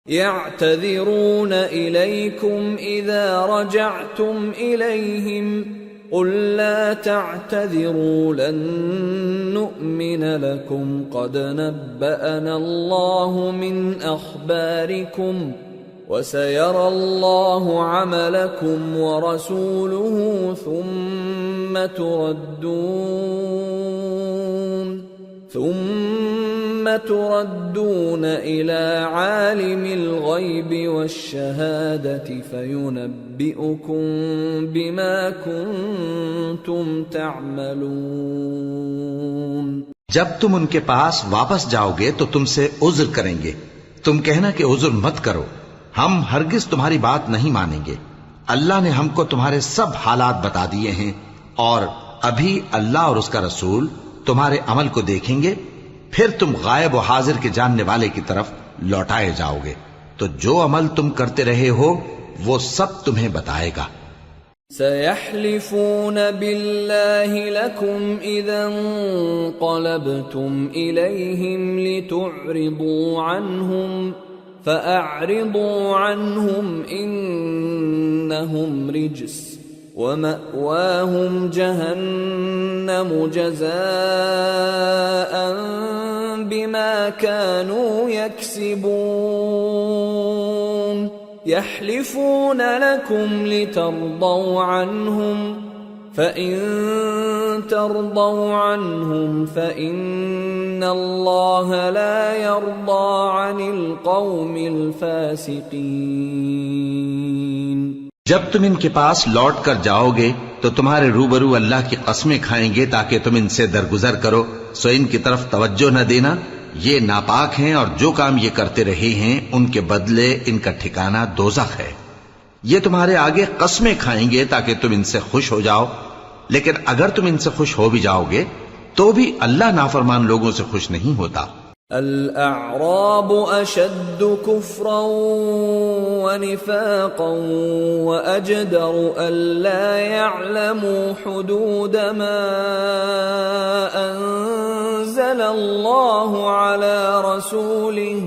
يعتذرون إليكم إذا رجعتم إليهم قل لا تعتذروا لن نؤمن لكم قد نبأنا الله من أخباركم وسيرى الله عملكم ورسوله ثم تردون إلى عالم الغيب والشهادة فينبئكم بما كنتم تعملون۔ جب تم ان کے پاس واپس جاؤ گے تو تم سے عذر کریں گے، تم کہنا کہ عذر مت کرو، ہم ہرگز تمہاری بات نہیں مانیں گے۔ اللہ نے ہم کو تمہارے سب حالات بتا دیے ہیں، اور ابھی اللہ اور اس کا رسول تمہارے عمل کو دیکھیں گے، پھر تم غائب و حاضر کے جاننے والے کی طرف لوٹائے جاؤ گے، تو جو عمل تم کرتے رہے ہو وہ سب تمہیں بتائے گا۔ سيحلفون بالله لكم إذا انقلبتم إليهم لتعرضوا عنهم فأعرضوا عنهم إنهم رجس ومأواهم جهنم جزاء بما كانوا يكسبون يحلفون لكم لترضوا عنهم فإن ترضوا عنهم فإن الله لا يرضى عن القوم الفاسقين۔ جب تم ان کے پاس لوٹ کر جاؤ گے تو تمہارے روبرو اللہ کی قسمیں کھائیں گے تاکہ تم ان سے درگزر کرو، سو ان کی طرف توجہ نہ دینا، یہ ناپاک ہیں اور جو کام یہ کرتے رہے ہیں ان کے بدلے ان کا ٹھکانہ دوزخ ہے۔ یہ تمہارے آگے قسمیں کھائیں گے تاکہ تم ان سے خوش ہو جاؤ، لیکن اگر تم ان سے خوش ہو بھی جاؤ گے تو بھی اللہ نافرمان لوگوں سے خوش نہیں ہوتا۔ الأعراب أشد كفرا ونفاقا وأجدر ألا يعلموا حدود ما أنزل الله على رسوله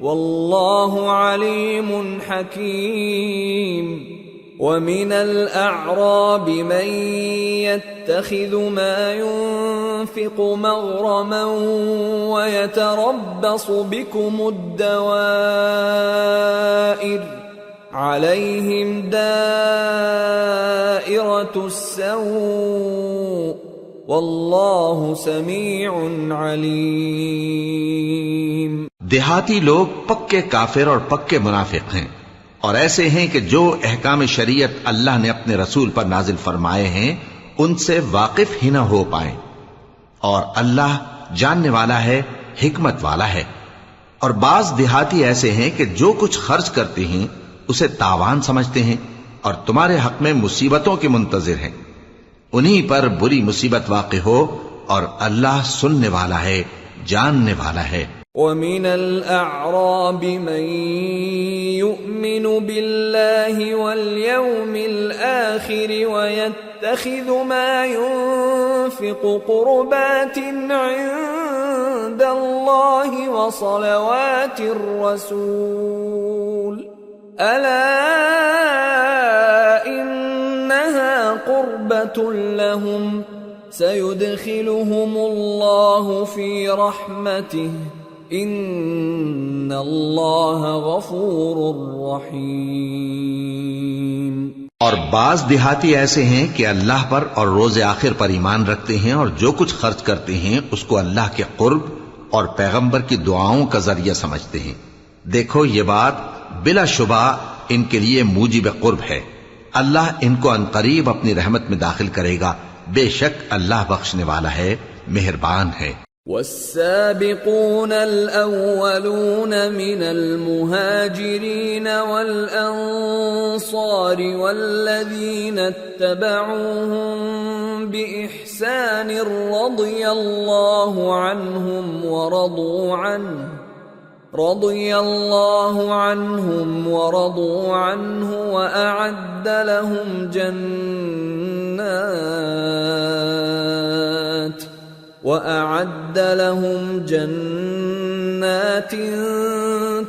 والله عليم حكيم۔ ومن الأعراب من يتخذ ما ينفق مغرما ويتربص بكم الدوائر عليهم دائرة السوء والله سميع عليم۔ دیہاتی لوگ پکے کافر اور پکے منافق ہیں، اور ایسے ہیں کہ جو احکام شریعت اللہ نے اپنے رسول پر نازل فرمائے ہیں ان سے واقف ہی نہ ہو پائیں، اور اللہ جاننے والا ہے، حکمت والا ہے۔ اور بعض دیہاتی ایسے ہیں کہ جو کچھ خرچ کرتے ہیں اسے تاوان سمجھتے ہیں اور تمہارے حق میں مصیبتوں کے منتظر ہیں، انہی پر بری مصیبت واقع ہو، اور اللہ سننے والا ہے، جاننے والا ہے۔ وَمِنَ الْأَعْرَابِ مَن يُؤْمِنُ بِاللَّهِ وَالْيَوْمِ الْآخِرِ وَيَتَّخِذُ مَا يُنفِقُ قُرُبَاتٍ عِندَ اللَّهِ وَصَلَوَاتِ الرَّسُولِ أَلَا إِنَّهَا قُرْبَةٌ لَهُمْ سَيُدْخِلُهُمُ اللَّهُ فِي رَحْمَتِهِ ان اللہ غفور رحیم۔ اور بعض دیہاتی ایسے ہیں کہ اللہ پر اور روز آخر پر ایمان رکھتے ہیں اور جو کچھ خرچ کرتے ہیں اس کو اللہ کے قرب اور پیغمبر کی دعاؤں کا ذریعہ سمجھتے ہیں۔ دیکھو یہ بات بلا شبہ ان کے لیے موجب قرب ہے، اللہ ان کو عنقریب اپنی رحمت میں داخل کرے گا، بے شک اللہ بخشنے والا ہے، مہربان ہے۔ والسابقون الأولون من المهاجرين والأنصار والذين اتبعوهم بإحسان رضي الله عنهم ورضوا عنه وأعد لهم جنات جنات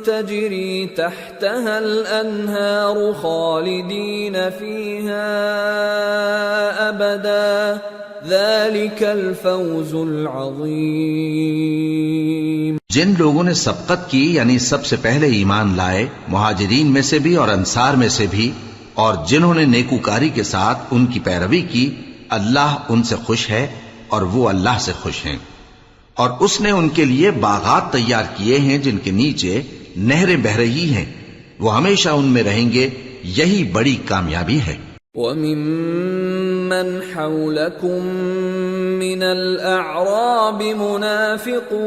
تجری تحتها الانہار خالدین فیہا ابدا ذلک الفوز العظیم۔ جن لوگوں نے سبقت کی یعنی سب سے پہلے ایمان لائے، مہاجرین میں سے بھی اور انصار میں سے بھی، اور جنہوں نے نیکوکاری کے ساتھ ان کی پیروی کی، اللہ ان سے خوش ہے اور وہ اللہ سے خوش ہیں۔ اور اس نے ان کے لیے باغات تیار کیے ہیں جن کے نیچے نہریں بہ رہی ہیں، وہ ہمیشہ ان میں رہیں گے، یہی بڑی کامیابی ہے۔ وَمِمَّنْ حَوْلَكُمْ مِنَ الْأَعْرَابِ مُنَافِقُونَ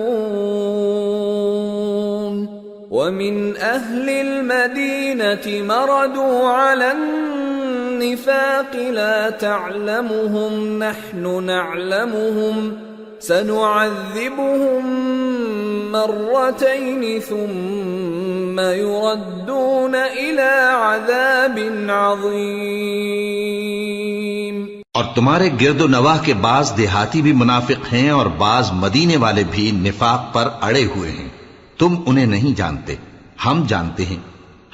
وَمِنْ أَهْلِ الْمَدِينَةِ مَرَدُوا عَلَى النِّفَاقِ لَا تَعْلَمُهُمْ نَحْنُ نَعْلَمُهُمْ سَنُعَذِّبُهُمْ مرتين ثم يردون إلى عذاب عظيم۔ اور تمہارے گرد و نواح کے بعض دیہاتی بھی منافق ہیں اور بعض مدینے والے بھی نفاق پر اڑے ہوئے ہیں، تم انہیں نہیں جانتے، ہم جانتے ہیں،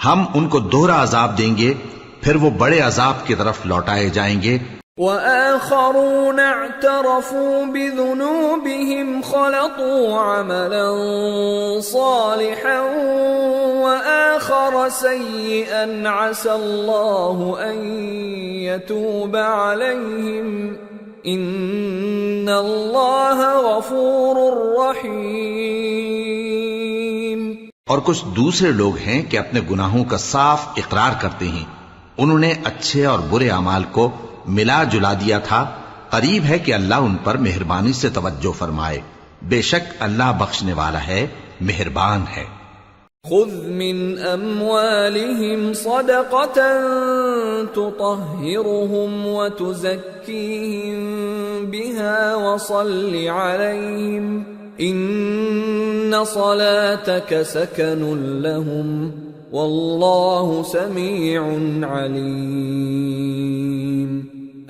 ہم ان کو دوہرا عذاب دیں گے، پھر وہ بڑے عذاب کی طرف لوٹائے جائیں گے۔ وآخرون اعترفوا بذنوبهم خلطوا عملا صالحا وآخر سيئا عسى الله أن يتوب عليهم إن الله غفور رحيم۔ اور کچھ دوسرے لوگ ہیں کہ اپنے گناہوں کا صاف اقرار کرتے ہیں، انہوں نے اچھے اور برے اعمال کو ملا جلا دیا تھا، قریب ہے کہ اللہ ان پر مہربانی سے توجہ فرمائے، بے شک اللہ بخشنے والا ہے، مہربان ہے۔ خذ من اموالهم صدقة تطهرهم وتزكيهم بها وصل عليهم ان صلاتك سكن لهم والله سميع عليم۔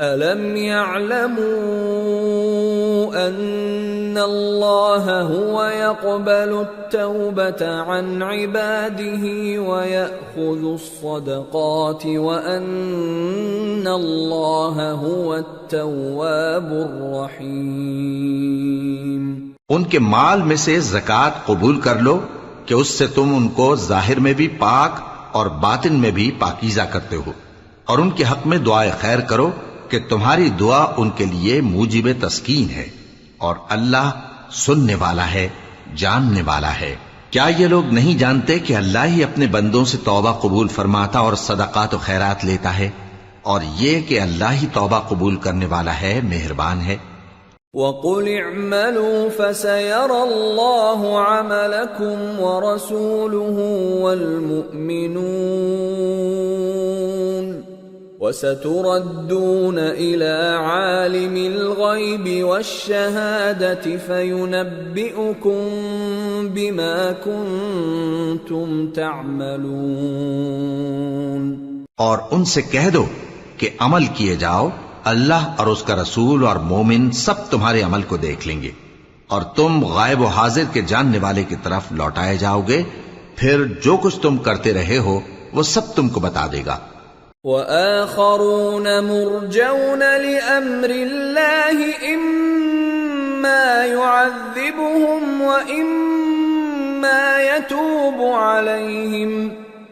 أَلَمْ يَعْلَمُوا أَنَّ اللَّهَ هُوَ يَقْبَلُ التَّوْبَةَ عَنْ عِبَادِهِ وَيَأْخُذُ الصَّدَقَاتِ وَأَنَّ اللَّهَ هُوَ التَّوَّابُ الرَّحِيمُ۔ ان کے مال میں سے زکوٰۃ قبول کر لو کہ اس سے تم ان کو ظاہر میں بھی پاک اور باطن میں بھی پاکیزہ کرتے ہو، اور ان کے حق میں دعائے خیر کرو کہ تمہاری دعا ان کے لیے موجب تسکین ہے، اور اللہ سننے والا ہے، جاننے والا ہے۔ کیا یہ لوگ نہیں جانتے کہ اللہ ہی اپنے بندوں سے توبہ قبول فرماتا اور صدقات و خیرات لیتا ہے، اور یہ کہ اللہ ہی توبہ قبول کرنے والا ہے، مہربان ہے۔ وَقُلِ اعْمَلُوا فَسَيَرَى اللَّهُ عَمَلَكُمْ وَرَسُولُهُ وَالْمُؤْمِنُونَ وَسَتُرَدُّونَ إِلَى عَالِمِ الْغَيْبِ وَالشَّهَادَةِ فَيُنَبِّئُكُم بِمَا كُنتُمْ تَعْمَلُونَ۔ اور ان سے کہہ دو کہ عمل کیے جاؤ، اللہ اور اس کا رسول اور مومن سب تمہارے عمل کو دیکھ لیں گے، اور تم غائب و حاضر کے جاننے والے کی طرف لوٹائے جاؤ گے، پھر جو کچھ تم کرتے رہے ہو وہ سب تم کو بتا دے گا۔ وآخرون مرجون لأمر الله إما يعذبهم وإما يتوب عليهم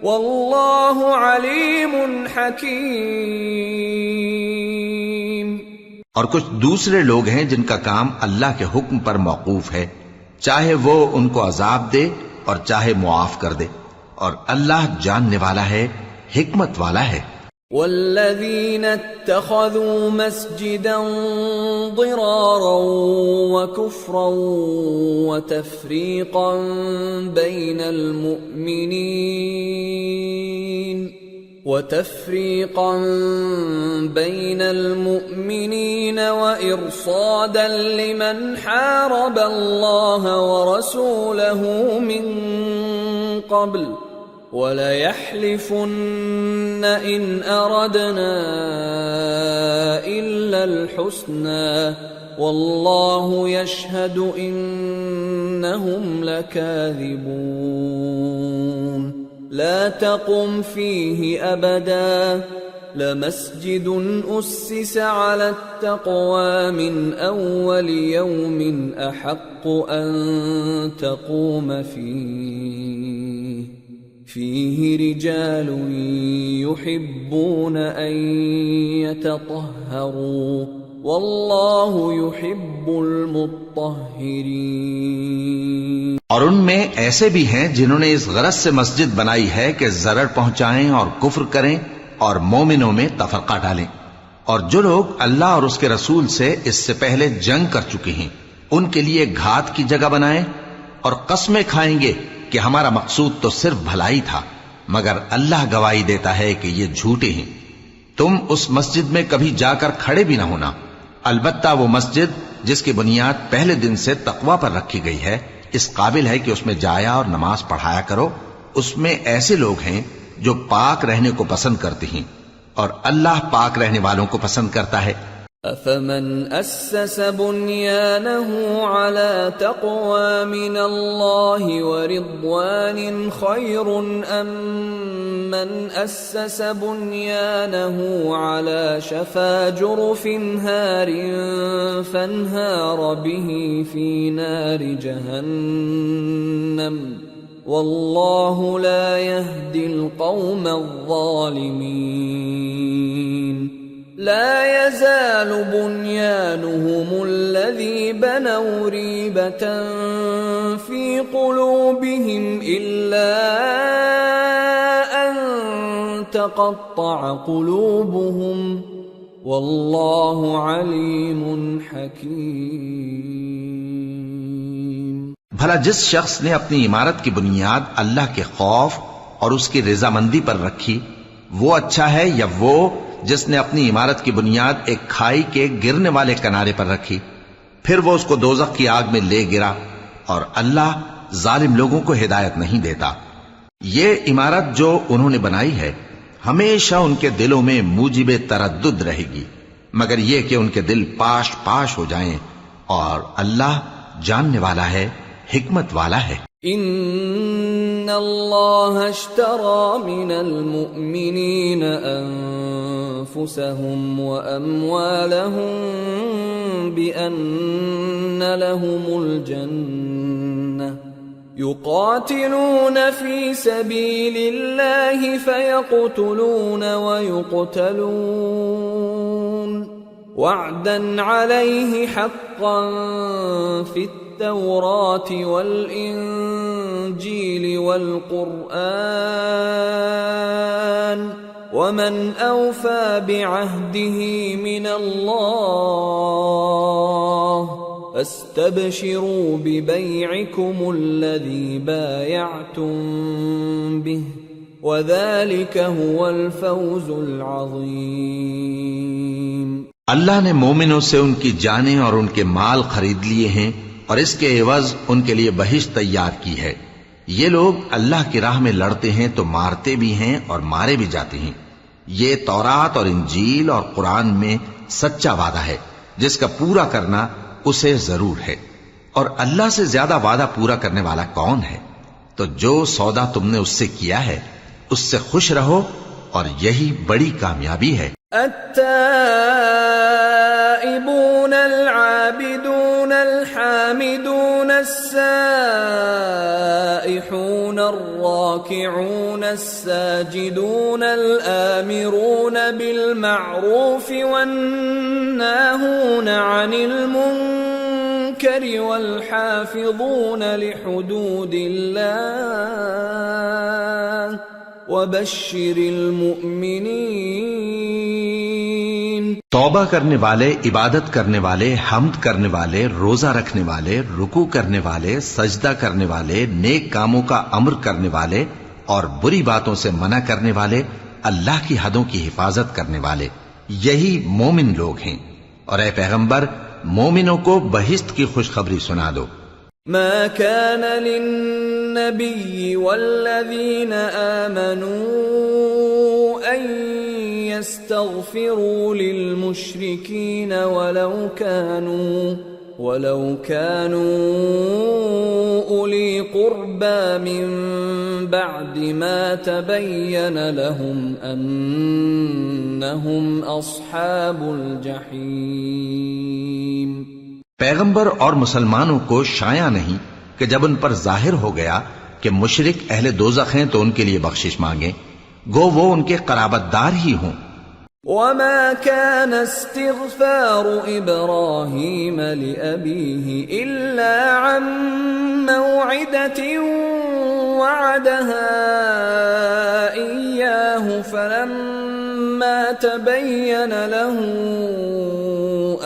والله عليم حكيم۔ اور کچھ دوسرے لوگ ہیں جن کا کام اللہ کے حکم پر موقوف ہے، چاہے وہ ان کو عذاب دے اور چاہے معاف کر دے، اور اللہ جاننے والا ہے، حکمت والا ہے۔ والذين اتخذوا مسجدا ضرارا وكفرا وتفريقا بين المؤمنين وإرصادا لمن حارب الله ورسوله من قبل وَلَيَحْلِفُنَّ إِنْ أَرَدْنَا إِلَّا الْحُسْنَى واللہ یشہد انہم لکاذبون لا تقم فیہ ابدا لمسجد أسس على التقوى من أول يوم أحق أن تقوم فيه رجال يحبون أن يتطهروا والله يحب المطهرين. اور ان میں ایسے بھی ہیں جنہوں نے اس غرض سے مسجد بنائی ہے کہ ضرر پہنچائیں اور کفر کریں اور مومنوں میں تفرقہ ڈالیں. اور جو لوگ اللہ اور اس کے رسول سے اس سے پہلے جنگ کر چکے ہیں ان کے لیے گھات کی جگہ بنائیں اور قسمیں کھائیں گے کہ ہمارا مقصود تو صرف بھلائی تھا، مگر اللہ گواہی دیتا ہے کہ یہ جھوٹے ہیں. تم اس مسجد میں کبھی جا کر کھڑے بھی نہ ہونا، البتہ وہ مسجد جس کی بنیاد پہلے دن سے تقوی پر رکھی گئی ہے اس قابل ہے کہ اس میں جایا اور نماز پڑھایا کرو. اس میں ایسے لوگ ہیں جو پاک رہنے کو پسند کرتے ہیں اور اللہ پاک رہنے والوں کو پسند کرتا ہے. افمن اسس بنيانه على تقوى من الله ورضوان خير ام من اسس بنيانه على شفا جرف هار فانهار به في نار جهنم واللہ لا يهدي القوم الظالمین. لا يزال بنيانهم الذي بنوا ريبة في قلوبهم إلا أن تقطع قلوبهم واللہ علیم حکیم. بھلا جس شخص نے اپنی عمارت کی بنیاد اللہ کے خوف اور اس کی رضامندی پر رکھی وہ اچھا ہے یا وہ جس نے اپنی عمارت کی بنیاد ایک کھائی کے گرنے والے کنارے پر رکھی پھر وہ اس کو دوزخ کی آگ میں لے گرا؟ اور اللہ ظالم لوگوں کو ہدایت نہیں دیتا. یہ عمارت جو انہوں نے بنائی ہے ہمیشہ ان کے دلوں میں موجب تردد رہے گی مگر یہ کہ ان کے دل پاش پاش ہو جائیں، اور اللہ جاننے والا ہے، حکمت والا ہے. ان اللہ اشترى من المؤمنین انفسهم واموالهم بان لهم الجنة يقاتلون في سبيل الله فيقتلون ويقتلون وعدا عليه حقا في التوراة والإنجيل والقرآن ومن أوفى بعهده من الله فاستبشروا ببيعكم الذي بايعتم به وذلك هو الفوز العظيم. اللہ نے مومنوں سے ان کی جانیں اور ان کے مال خرید لیے ہیں اور اس کے عوض ان کے لیے بہشت تیار کی ہے. یہ لوگ اللہ کی راہ میں لڑتے ہیں تو مارتے بھی ہیں اور مارے بھی جاتے ہیں. یہ تورات اور انجیل اور قرآن میں سچا وعدہ ہے جس کا پورا کرنا اسے ضرور ہے، اور اللہ سے زیادہ وعدہ پورا کرنے والا کون ہے؟ تو جو سودا تم نے اس سے کیا ہے اس سے خوش رہو اور یہی بڑی کامیابی ہے. التائبون العابدون الحامدون السائحون الراكعون الساجدون الآمرون بالمعروف والناهون عن المنكر والحافظون لحدود الله وبشر المؤمنین. توبہ کرنے والے، عبادت کرنے والے، حمد کرنے والے، روزہ رکھنے والے، رکوع کرنے والے، سجدہ کرنے والے، نیک کاموں کا امر کرنے والے اور بری باتوں سے منع کرنے والے، اللہ کی حدوں کی حفاظت کرنے والے، یہی مومن لوگ ہیں. اور اے پیغمبر مومنوں کو بہشت کی خوشخبری سنا دو. ما كان للنبي والذين آمنوا أن يستغفروا للمشركين ولو كانوا أولي قربى من بعد ما تبين لهم أنهم أصحاب الجحيم۔ پیغمبر اور مسلمانوں کو شایع نہیں کہ جب ان پر ظاہر ہو گیا کہ مشرک اہل دوزخ ہیں تو ان کے لیے بخشش مانگیں، گو وہ ان کے قرابت دار ہی ہوں۔ وما كان استغفار إبراهيم لأبيه إلا عن موعدة وعدها إياه فلما تبين له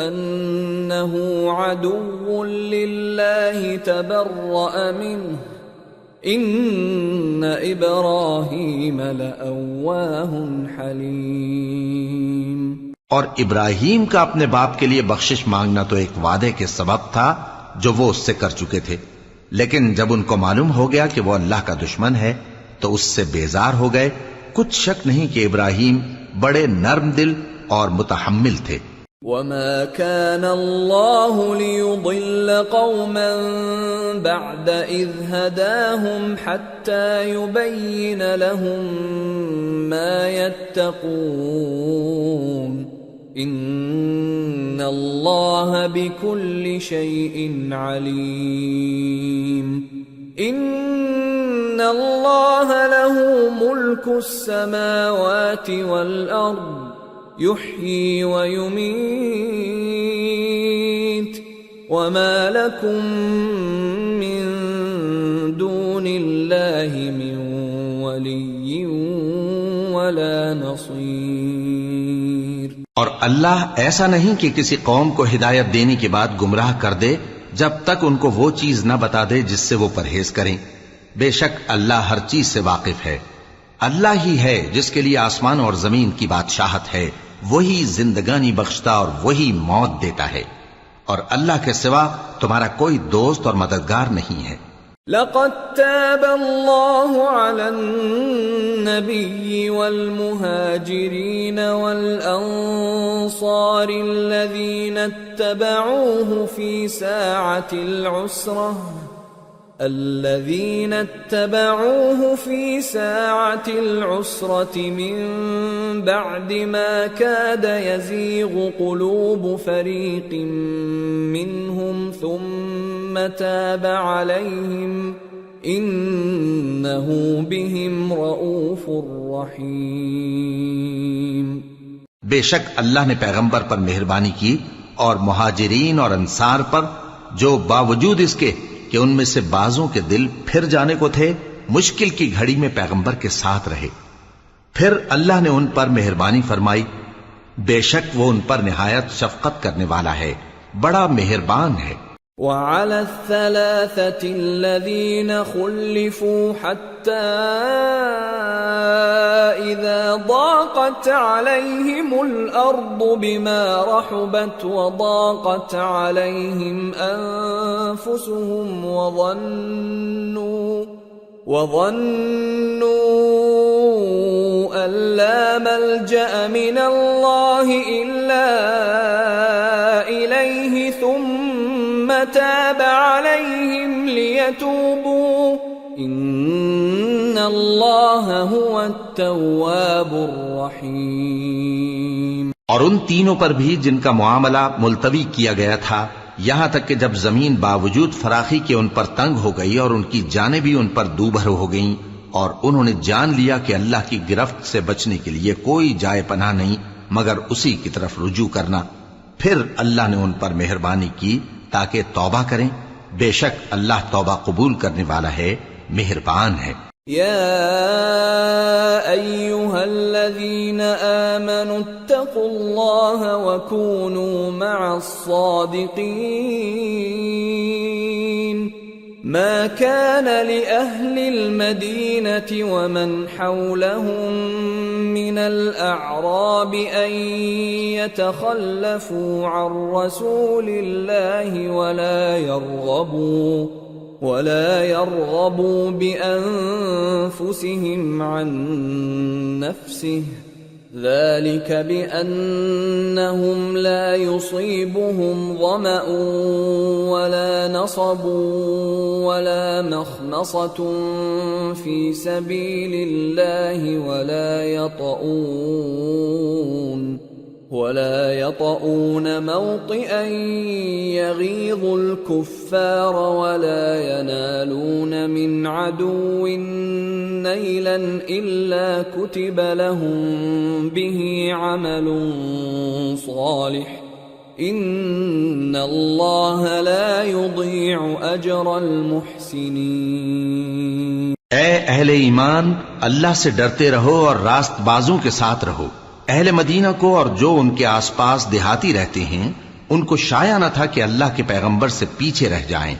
أنه عدو لله تبرأ منه ان ابراہیم لأواہ حلیم۔ اور ابراہیم کا اپنے باپ کے لیے بخشش مانگنا تو ایک وعدے کے سبب تھا جو وہ اس سے کر چکے تھے، لیکن جب ان کو معلوم ہو گیا کہ وہ اللہ کا دشمن ہے تو اس سے بیزار ہو گئے۔ کچھ شک نہیں کہ ابراہیم بڑے نرم دل اور متحمل تھے۔ وما كان الله ليضل قوما بعد إذ هداهم حتى يبين لهم ما يتقون إن الله بكل شيء عليم۔ إن الله له ملك السماوات والأرض يحيي ويميت وما لكم من دون الله من ولي ولا نصير۔ اور اللہ ایسا نہیں کہ کسی قوم کو ہدایت دینے کے بعد گمراہ کر دے جب تک ان کو وہ چیز نہ بتا دے جس سے وہ پرہیز کریں۔ بے شک اللہ ہر چیز سے واقف ہے۔ اللہ ہی ہے جس کے لیے آسمان اور زمین کی بادشاہت ہے، وہی زندگانی بخشتا اور وہی موت دیتا ہے، اور اللہ کے سوا تمہارا کوئی دوست اور مددگار نہیں ہے۔ لقد تاب الله على النبي والمهاجرين والأنصار الذين اتبعوه في ساعة العسرة من بعد ما كاد يزيغ قلوب فريق منهم ثم تاب عليهم إنه بهم رؤوف رحيم۔ بے شک اللہ نے پیغمبر پر مہربانی کی اور مہاجرین اور انصار پر جو باوجود اس کے کہ ان میں سے بعضوں کے دل پھر جانے کو تھے مشکل کی گھڑی میں پیغمبر کے ساتھ رہے، پھر اللہ نے ان پر مہربانی فرمائی۔ بے شک وہ ان پر نہایت شفقت کرنے والا ہے، بڑا مہربان ہے۔ وعلى الثلاثة الذين خلفوا حتى إذا ضاقت عليهم الأرض بما رحبت وضاقت عليهم أنفسهم وظنوا أن لا ملجأ من الله إلا إليه ثم تاب عليهم ليتوبوا ان اللہ هو التواب الرحیم۔ اور ان تینوں پر بھی جن کا معاملہ ملتوی کیا گیا تھا، یہاں تک کہ جب زمین باوجود فراخی کے ان پر تنگ ہو گئی اور ان کی جانیں بھی ان پر دوبھر ہو گئیں، اور انہوں نے جان لیا کہ اللہ کی گرفت سے بچنے کے لیے کوئی جائے پناہ نہیں مگر اسی کی طرف رجوع کرنا، پھر اللہ نے ان پر مہربانی کی تاکہ توبہ کریں۔ بے شک اللہ توبہ قبول کرنے والا ہے، مہربان ہے۔ یا ایھا الذین آمنوا اتقوا اللہ وکونوا مع الصادقین۔ ما كان لأهل المدينة ومن حولهم من الأعراب أن يتخلفوا عن رسول الله ولا يرغبوا بأنفسهم عن نفسه ذلك بأنهم لا يصيبهم ظمأ ولا نصب ولا مخمصة في سبيل الله ولا يطؤون موطئا يغيظ الكفار ولا ينالون من عدو نيلا إلا كتب لهم به عمل صالح إن الله لا يضيع أجر المحسنين۔ اے اہل ایمان، اللہ سے ڈرتے رہو اور راست بازوں کے ساتھ رہو۔ اہل مدینہ کو اور جو ان کے آس پاس دیہاتی رہتے ہیں ان کو شایع نہ تھا کہ اللہ کے پیغمبر سے پیچھے رہ جائیں،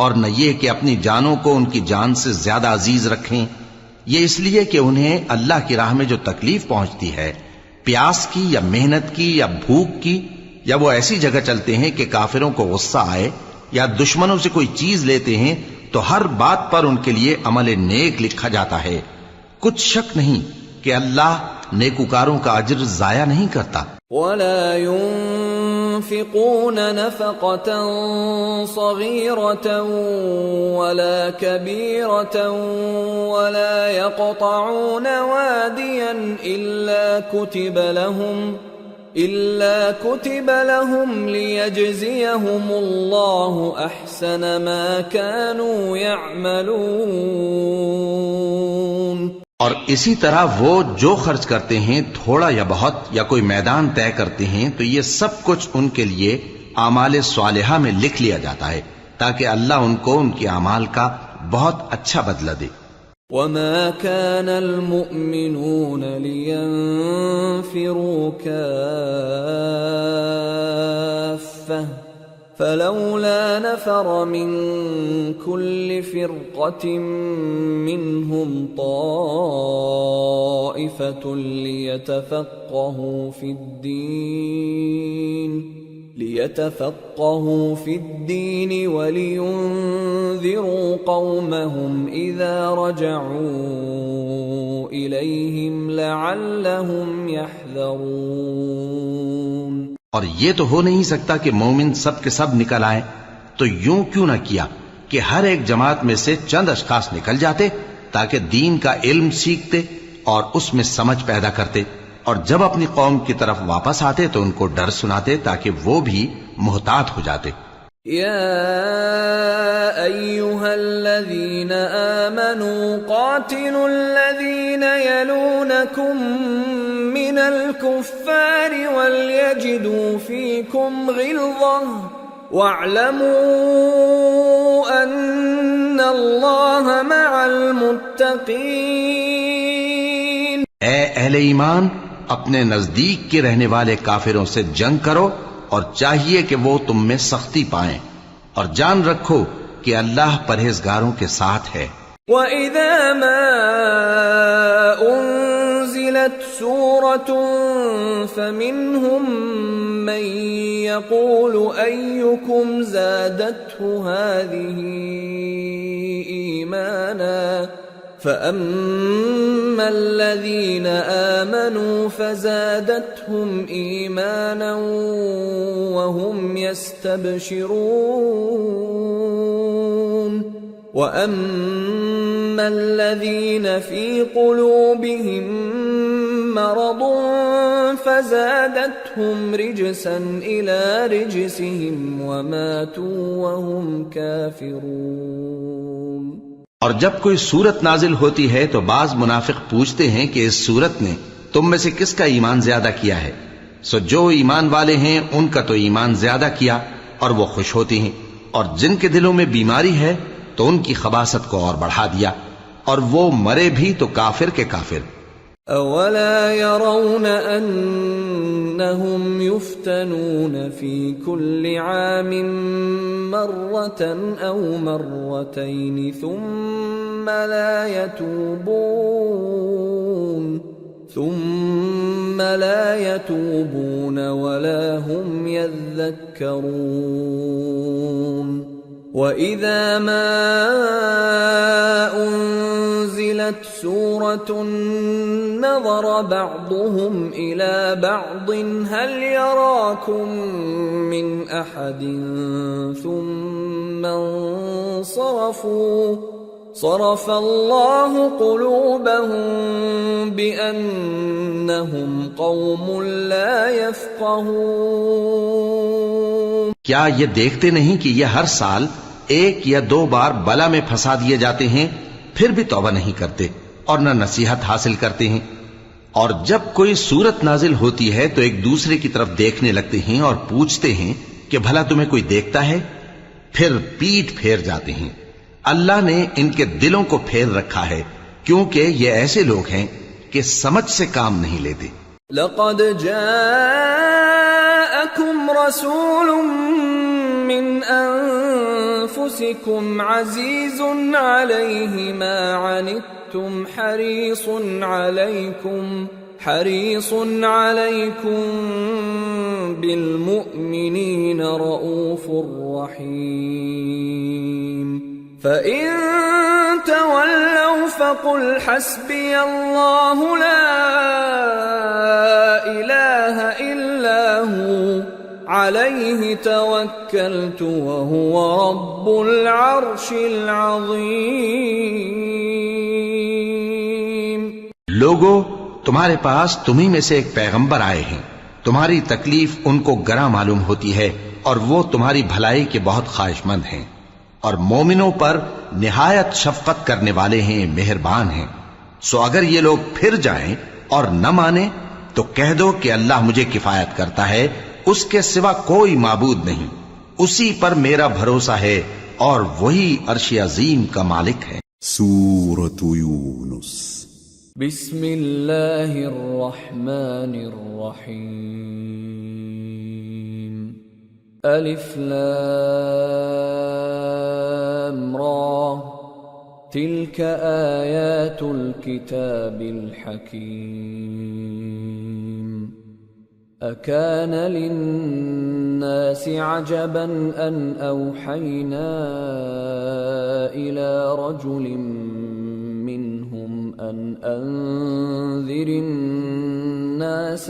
اور نہ یہ کہ اپنی جانوں کو ان کی جان سے زیادہ عزیز رکھیں، یہ اس لیے کہ انہیں اللہ کی راہ میں جو تکلیف پہنچتی ہے، پیاس کی یا محنت کی یا بھوک کی، یا وہ ایسی جگہ چلتے ہیں کہ کافروں کو غصہ آئے یا دشمنوں سے کوئی چیز لیتے ہیں، تو ہر بات پر ان کے لیے عمل نیک لکھا جاتا ہے۔ کچھ شک نہیں کہ اللہ نیکوکاروں کا اجر ضائع نہیں کرتا۔ ولا ينفقون نفقة صغيرة ولا كبيرة ولا يقطعون واديا إلا كتب لهم ليجزيهم الله أحسن ما كانوا يعملون۔ اور اسی طرح وہ جو خرچ کرتے ہیں، تھوڑا یا بہت، یا کوئی میدان طے کرتے ہیں، تو یہ سب کچھ ان کے لیے اعمال صالحہ میں لکھ لیا جاتا ہے تاکہ اللہ ان کو ان کے اعمال کا بہت اچھا بدلہ دے۔ وما كان المؤمنون لينفروا كافة فلولا نفر من كل فرقة منهم طائفة ليتفقهوا في الدين ولينذروا قومهم إذا رجعوا إليهم لعلهم يحذرون۔ اور یہ تو ہو نہیں سکتا کہ مومن سب کے سب نکل آئیں، تو یوں کیوں نہ کیا کہ ہر ایک جماعت میں سے چند اشخاص نکل جاتے تاکہ دین کا علم سیکھتے اور اس میں سمجھ پیدا کرتے، اور جب اپنی قوم کی طرف واپس آتے تو ان کو ڈر سناتے تاکہ وہ بھی محتاط ہو جاتے۔ یا ایھا الذین آمنوا قاتلوا الذین یلونکم من الكفار وليجدوا فيكم غلظة واعلموا أن الله مع المتقين۔ اے اہل ایمان، اپنے نزدیک کے رہنے والے کافروں سے جنگ کرو، اور چاہیے کہ وہ تم میں سختی پائیں، اور جان رکھو کہ اللہ پرہیزگاروں کے ساتھ ہے۔ وَإِذَا مَا أُنزِلَتْ سُورَةٌ فَمِنْهُم مَّن يَقُولُ أَيُّكُمْ زَادَتْهُ هَٰذِهِ إِيمَانًا فَأَمَّا الَّذِينَ آمَنُوا فَزَادَتْهُمْ إِيمَانًا وَهُمْ يَسْتَبْشِرُونَ وَأَمَّا الَّذِينَ فِي قُلُوبِهِم مَّرَضٌ فَزَادَتْهُمْ رِجْسًا إِلَىٰ رِجْسِهِمْ وَمَاتُوا وَهُمْ كَافِرُونَ۔ اور جب کوئی سورت نازل ہوتی ہے تو بعض منافق پوچھتے ہیں کہ اس سورت نے تم میں سے کس کا ایمان زیادہ کیا ہے؟ سو جو ایمان والے ہیں ان کا تو ایمان زیادہ کیا اور وہ خوش ہوتی ہیں، اور جن کے دلوں میں بیماری ہے تو ان کی خباثت کو اور بڑھا دیا، اور وہ مرے بھی تو کافر کے کافر۔ اولا يرون انهم يفتنون في كل عام مرة او مرتين ثم لا يتوبون ولا هم يذكرون۔ وَإِذَا مَا أُنزِلَتْ أنزلت سورة نظر بعضهم إلى بعض هل يراكم من أحد ثم انصرفوا صرف الله قلوبهم بأنهم قوم لا يفقهون۔ کیا یہ دیکھتے نہیں کہ یہ ہر سال ایک یا دو بار بلا میں پھنسا دیے جاتے ہیں، پھر بھی توبہ نہیں کرتے اور نہ نصیحت حاصل کرتے ہیں؟ اور جب کوئی صورت نازل ہوتی ہے تو ایک دوسرے کی طرف دیکھنے لگتے ہیں اور پوچھتے ہیں کہ بھلا تمہیں کوئی دیکھتا ہے؟ پھر پیٹ پھیر جاتے ہیں۔ اللہ نے ان کے دلوں کو پھیر رکھا ہے کیونکہ یہ ایسے لوگ ہیں کہ سمجھ سے کام نہیں لیتے۔ لقد جاءكم رسول من أنفسكم عزيز عليه ما عنتم حريص عليكم بالمؤمنين رؤوف رحيم فإن تولوا فقل حسبي الله لا إله إلا هو عليه توكلت وهو رب العرش العظيم۔ لوگو، تمہارے پاس تمہیں میں سے ایک پیغمبر آئے ہیں، تمہاری تکلیف ان کو گراں معلوم ہوتی ہے اور وہ تمہاری بھلائی کے بہت خواہش مند ہیں، اور مومنوں پر نہایت شفقت کرنے والے ہیں، مہربان ہیں۔ سو اگر یہ لوگ پھر جائیں اور نہ مانیں تو کہہ دو کہ اللہ مجھے کفایت کرتا ہے، اس کے سوا کوئی معبود نہیں، اسی پر میرا بھروسہ ہے اور وہی عرش عظیم کا مالک ہے۔ سورة یونس۔ بسم اللہ الرحمن الرحیم۔ الف لام را تلك آیات الكتاب الحکیم۔ أكان للناس عجبا أن أوحينا إلى رجل منهم أن أنذر الناس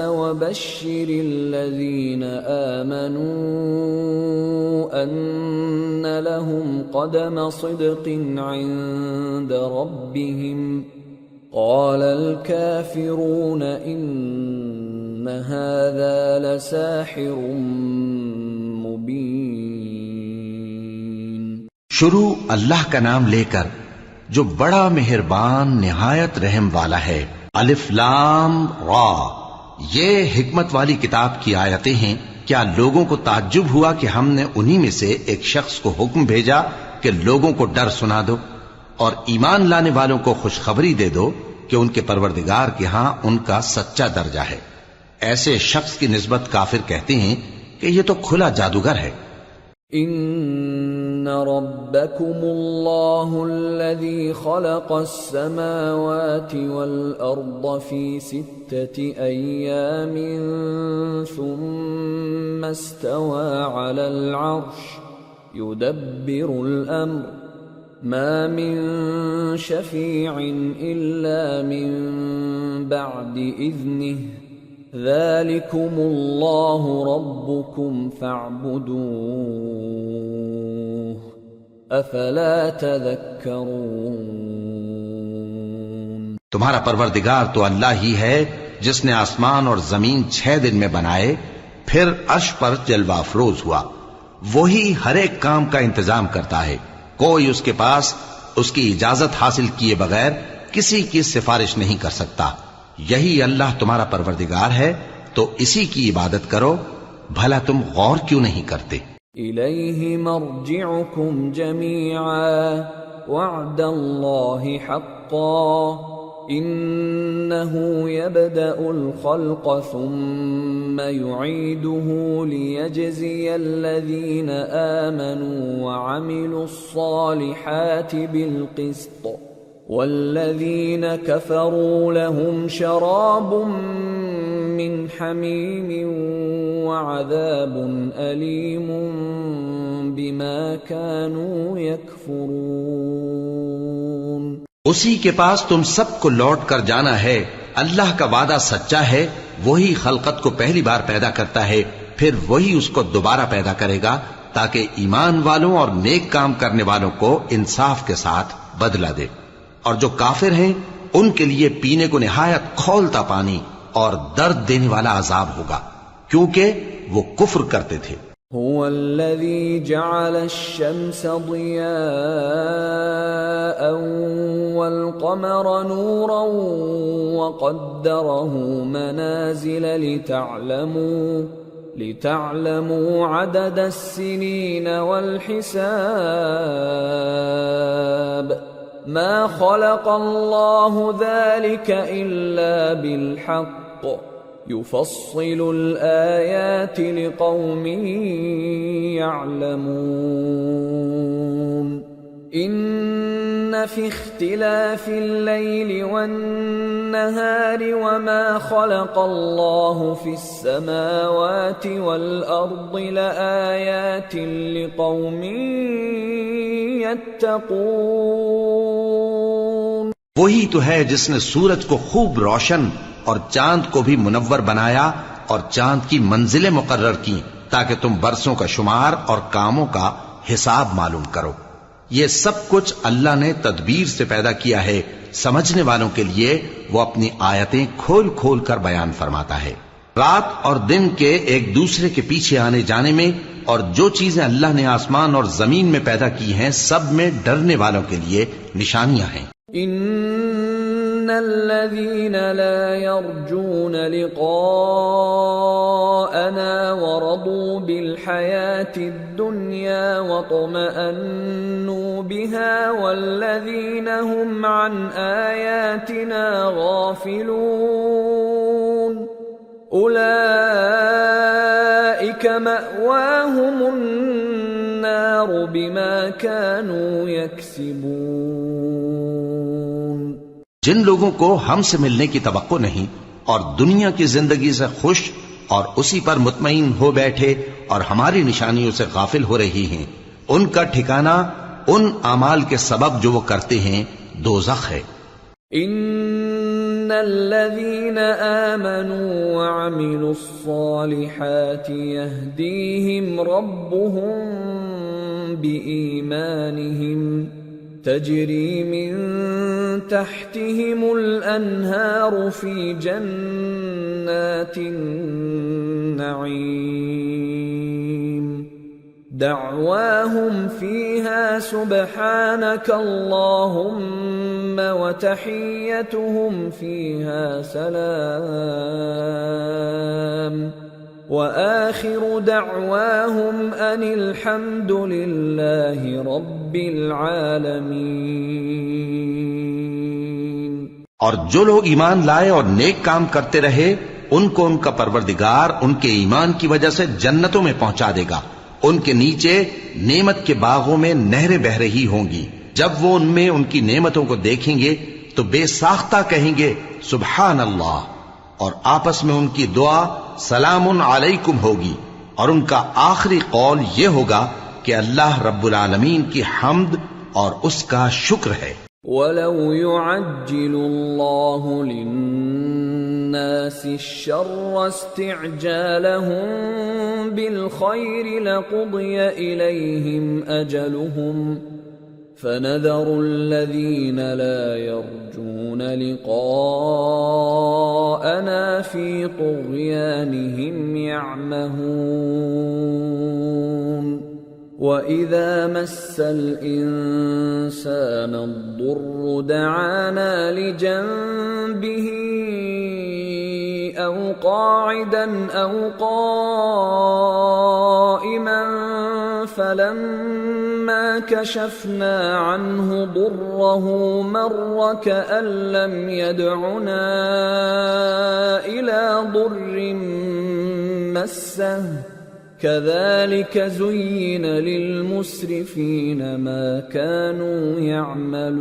وبشر الذين آمنوا أن لهم قدم صدق عند ربهم قال الكافرون إن هذا لساحر مبين۔ شروع اللہ کا نام لے کر جو بڑا مہربان نہایت رحم والا ہے۔ الف لام را، یہ حکمت والی کتاب کی آیتیں ہیں۔ کیا لوگوں کو تعجب ہوا کہ ہم نے انہی میں سے ایک شخص کو حکم بھیجا کہ لوگوں کو ڈر سنا دو اور ایمان لانے والوں کو خوشخبری دے دو کہ ان کے پروردگار کے ہاں ان کا سچا درجہ ہے۔ ایسے شخص کی نسبت کافر کہتے ہیں کہ یہ تو کھلا جادوگر ہے۔ ان ربکم اللہ الذی خلق السماوات والارض فی 6 ایام ثم استوى على العرش يدبر الامر ما من شفیع الا من بعد اذنه ذلكم اللہ ربکم فاعبدوه افلا تذکرون۔ تمہارا پروردگار تو اللہ ہی ہے جس نے آسمان اور زمین 6 دن میں بنائے، پھر عرش پر جلوہ افروز ہوا۔ وہی ہر ایک کام کا انتظام کرتا ہے، کوئی اس کے پاس اس کی اجازت حاصل کیے بغیر کسی کی سفارش نہیں کر سکتا۔ یہی اللہ تمہارا پروردگار ہے تو اسی کی عبادت کرو، بھلا تم غور کیوں نہیں کرتے؟ الیہ مرجعکم جمیعا وعد اللہ حقا انه يبدأ الخلق ثم يعيده ليجزي الذين آمنوا وعملوا الصالحات بالقسط والذين كفروا لهم شراب من حميم وعذاب أليم بما كانوا يكفرون۔ اسی کے پاس تم سب کو لوٹ کر جانا ہے، اللہ کا وعدہ سچا ہے، وہی خلقت کو پہلی بار پیدا کرتا ہے، پھر وہی اس کو دوبارہ پیدا کرے گا تاکہ ایمان والوں اور نیک کام کرنے والوں کو انصاف کے ساتھ بدلہ دے۔ اور جو کافر ہیں ان کے لیے پینے کو نہایت کھولتا پانی اور درد دینے والا عذاب ہوگا، کیونکہ وہ کفر کرتے تھے۔ هو الذي جعل الشمس ضياء والقمر نورا وقدره منازل لتعلموا عدد السنين والحساب ما خلق الله ذلك إلا بالحق يفصل الآيات لقوم يعلمون إن في اختلاف الليل والنهار وما خلق الله في السماوات والأرض لآيات لقوم يتقون۔ وہی تو ہے جس نے سورج کو خوب روشن اور چاند کو بھی منور بنایا اور چاند کی منزلیں مقرر کی تاکہ تم برسوں کا شمار اور کاموں کا حساب معلوم کرو۔ یہ سب کچھ اللہ نے تدبیر سے پیدا کیا ہے، سمجھنے والوں کے لیے وہ اپنی آیتیں کھول کھول کر بیان فرماتا ہے۔ رات اور دن کے ایک دوسرے کے پیچھے آنے جانے میں اور جو چیزیں اللہ نے آسمان اور زمین میں پیدا کی ہیں سب میں ڈرنے والوں کے لیے نشانیاں ہیں۔ ان الذين لا يرجون لقاءنا ورضوا بالحياة الدنيا واطمأنوا بها والذين هم عن آياتنا غافلون أولئك مأواهم النار بما كانوا يكسبون۔ جن لوگوں کو ہم سے ملنے کی توقع نہیں اور دنیا کی زندگی سے خوش اور اسی پر مطمئن ہو بیٹھے اور ہماری نشانیوں سے غافل ہو رہی ہیں، ان کا ٹھکانہ ان اعمال کے سبب جو وہ کرتے ہیں دوزخ ہے۔ ان الذين آمنوا وعملوا الصالحات يهديهم ربهم بإيمانهم تجري من تحتهم الأنهار في جنات النعيم دعواهم فيها سبحانك اللهم وتحيتهم فيها سلام وآخر دعواهم أن الحمد لله رب العالمين۔ اور جو لوگ ایمان لائے اور نیک کام کرتے رہے ان کو ان کا پروردگار ان کے ایمان کی وجہ سے جنتوں میں پہنچا دے گا، ان کے نیچے نعمت کے باغوں میں نہریں بہ رہی ہوں گی، جب وہ ان میں ان کی نعمتوں کو دیکھیں گے تو بے ساختہ کہیں گے سبحان اللہ، اور آپس میں ان کی دعا سلام علیکم ہوگی، اور ان کا آخری قول یہ ہوگا کہ اللہ رب العالمین کی حمد اور اس کا شکر ہے۔ وَلَوْ يُعَجِّلُ اللَّهُ لِلنَّاسِ الشَّرَّ اسْتِعْجَالَهُم بِالْخَيْرِ لَقُضِيَ إِلَيْهِمْ أَجَلُهُمْ فَنَذَرُ الَّذِينَ لَا يَرْجُونَ لِقَاءَنَا فِي طُغْيَانِهِمْ يَعْمَهُونَ وَإِذَا مَسَّ الْإِنسَانَ الضُّرُّ دَعَانَا لِجَنبِهِ أَوْ قَاعِدًا أَوْ قَائِمًا فَلَمَّا كَشَفْنَا عَنْهُ ضُرَّهُ مَرَّ كَأَن لَّمْ يَدْعُنَا إِلَى ضُرٍّ مَّسَّهُ كَذَلِكَ زُيِّنَ لِلْمُسْرِفِينَ مَا كَانُوا يَعْمَلُونَ۔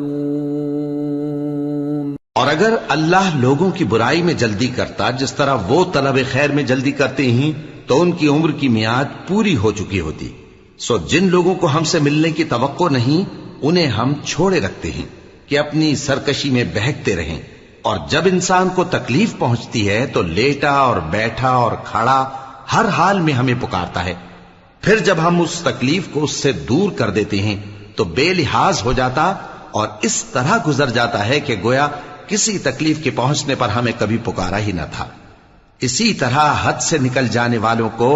اور اگر اللہ لوگوں کی برائی میں جلدی کرتا جس طرح وہ طلب خیر میں جلدی کرتے ہیں تو ان کی عمر کی میعاد پوری ہو چکی ہوتی. سو جن لوگوں کو ہم سے ملنے کی توقع نہیں انہیں ہم چھوڑے رکھتے ہیں کہ اپنی سرکشی میں بہکتے رہیں. اور جب انسان کو تکلیف پہنچتی ہے تو لیٹا اور بیٹھا اور کھڑا ہر حال میں ہمیں پکارتا ہے. پھر جب ہم اس تکلیف کو اس سے دور کر دیتے ہیں تو بے لحاظ ہو جاتا اور اس طرح گزر جاتا ہے کہ گویا کسی تکلیف کے پہنچنے پر ہمیں کبھی پکارا ہی نہ تھا. اسی طرح حد سے نکل جانے والوں کو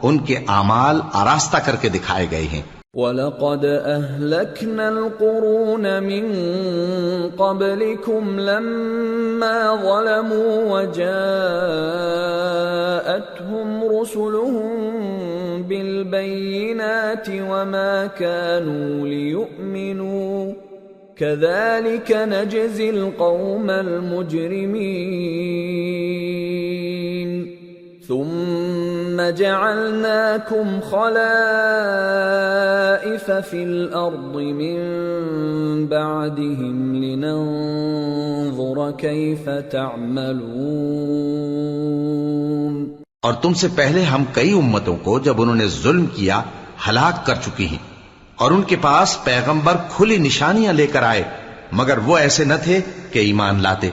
ان کے اعمال آراستہ کر کے دکھائے گئے ہیں. وَلَقَدْ أَهْلَكْنَا الْقُرُونَ مِنْ قَبْلِكُمْ لَمَّا ظَلَمُوا وَجَاءَتْهُمْ رُسُلُهُم بِالْبَيِّنَاتِ وَمَا كَانُوا لِيُؤْمِنُوا كَذَلِكَ نَجْزِي الْقَوْمَ الْمُجْرِمِينَ ثُمَّ جَعَلْنَاكُمْ خَلَائِفَ فِي الْأَرْضِ مِنْ بَعْدِهِمْ لِنَنْظُرَ كَيْفَ تَعْمَلُونَ. اور تم سے پہلے ہم کئی امتوں کو جب انہوں نے ظلم کیا ہلاک کر چکی ہیں اور ان کے پاس پیغمبر کھلی نشانیاں لے کر آئے مگر وہ ایسے نہ تھے کہ ایمان لاتے.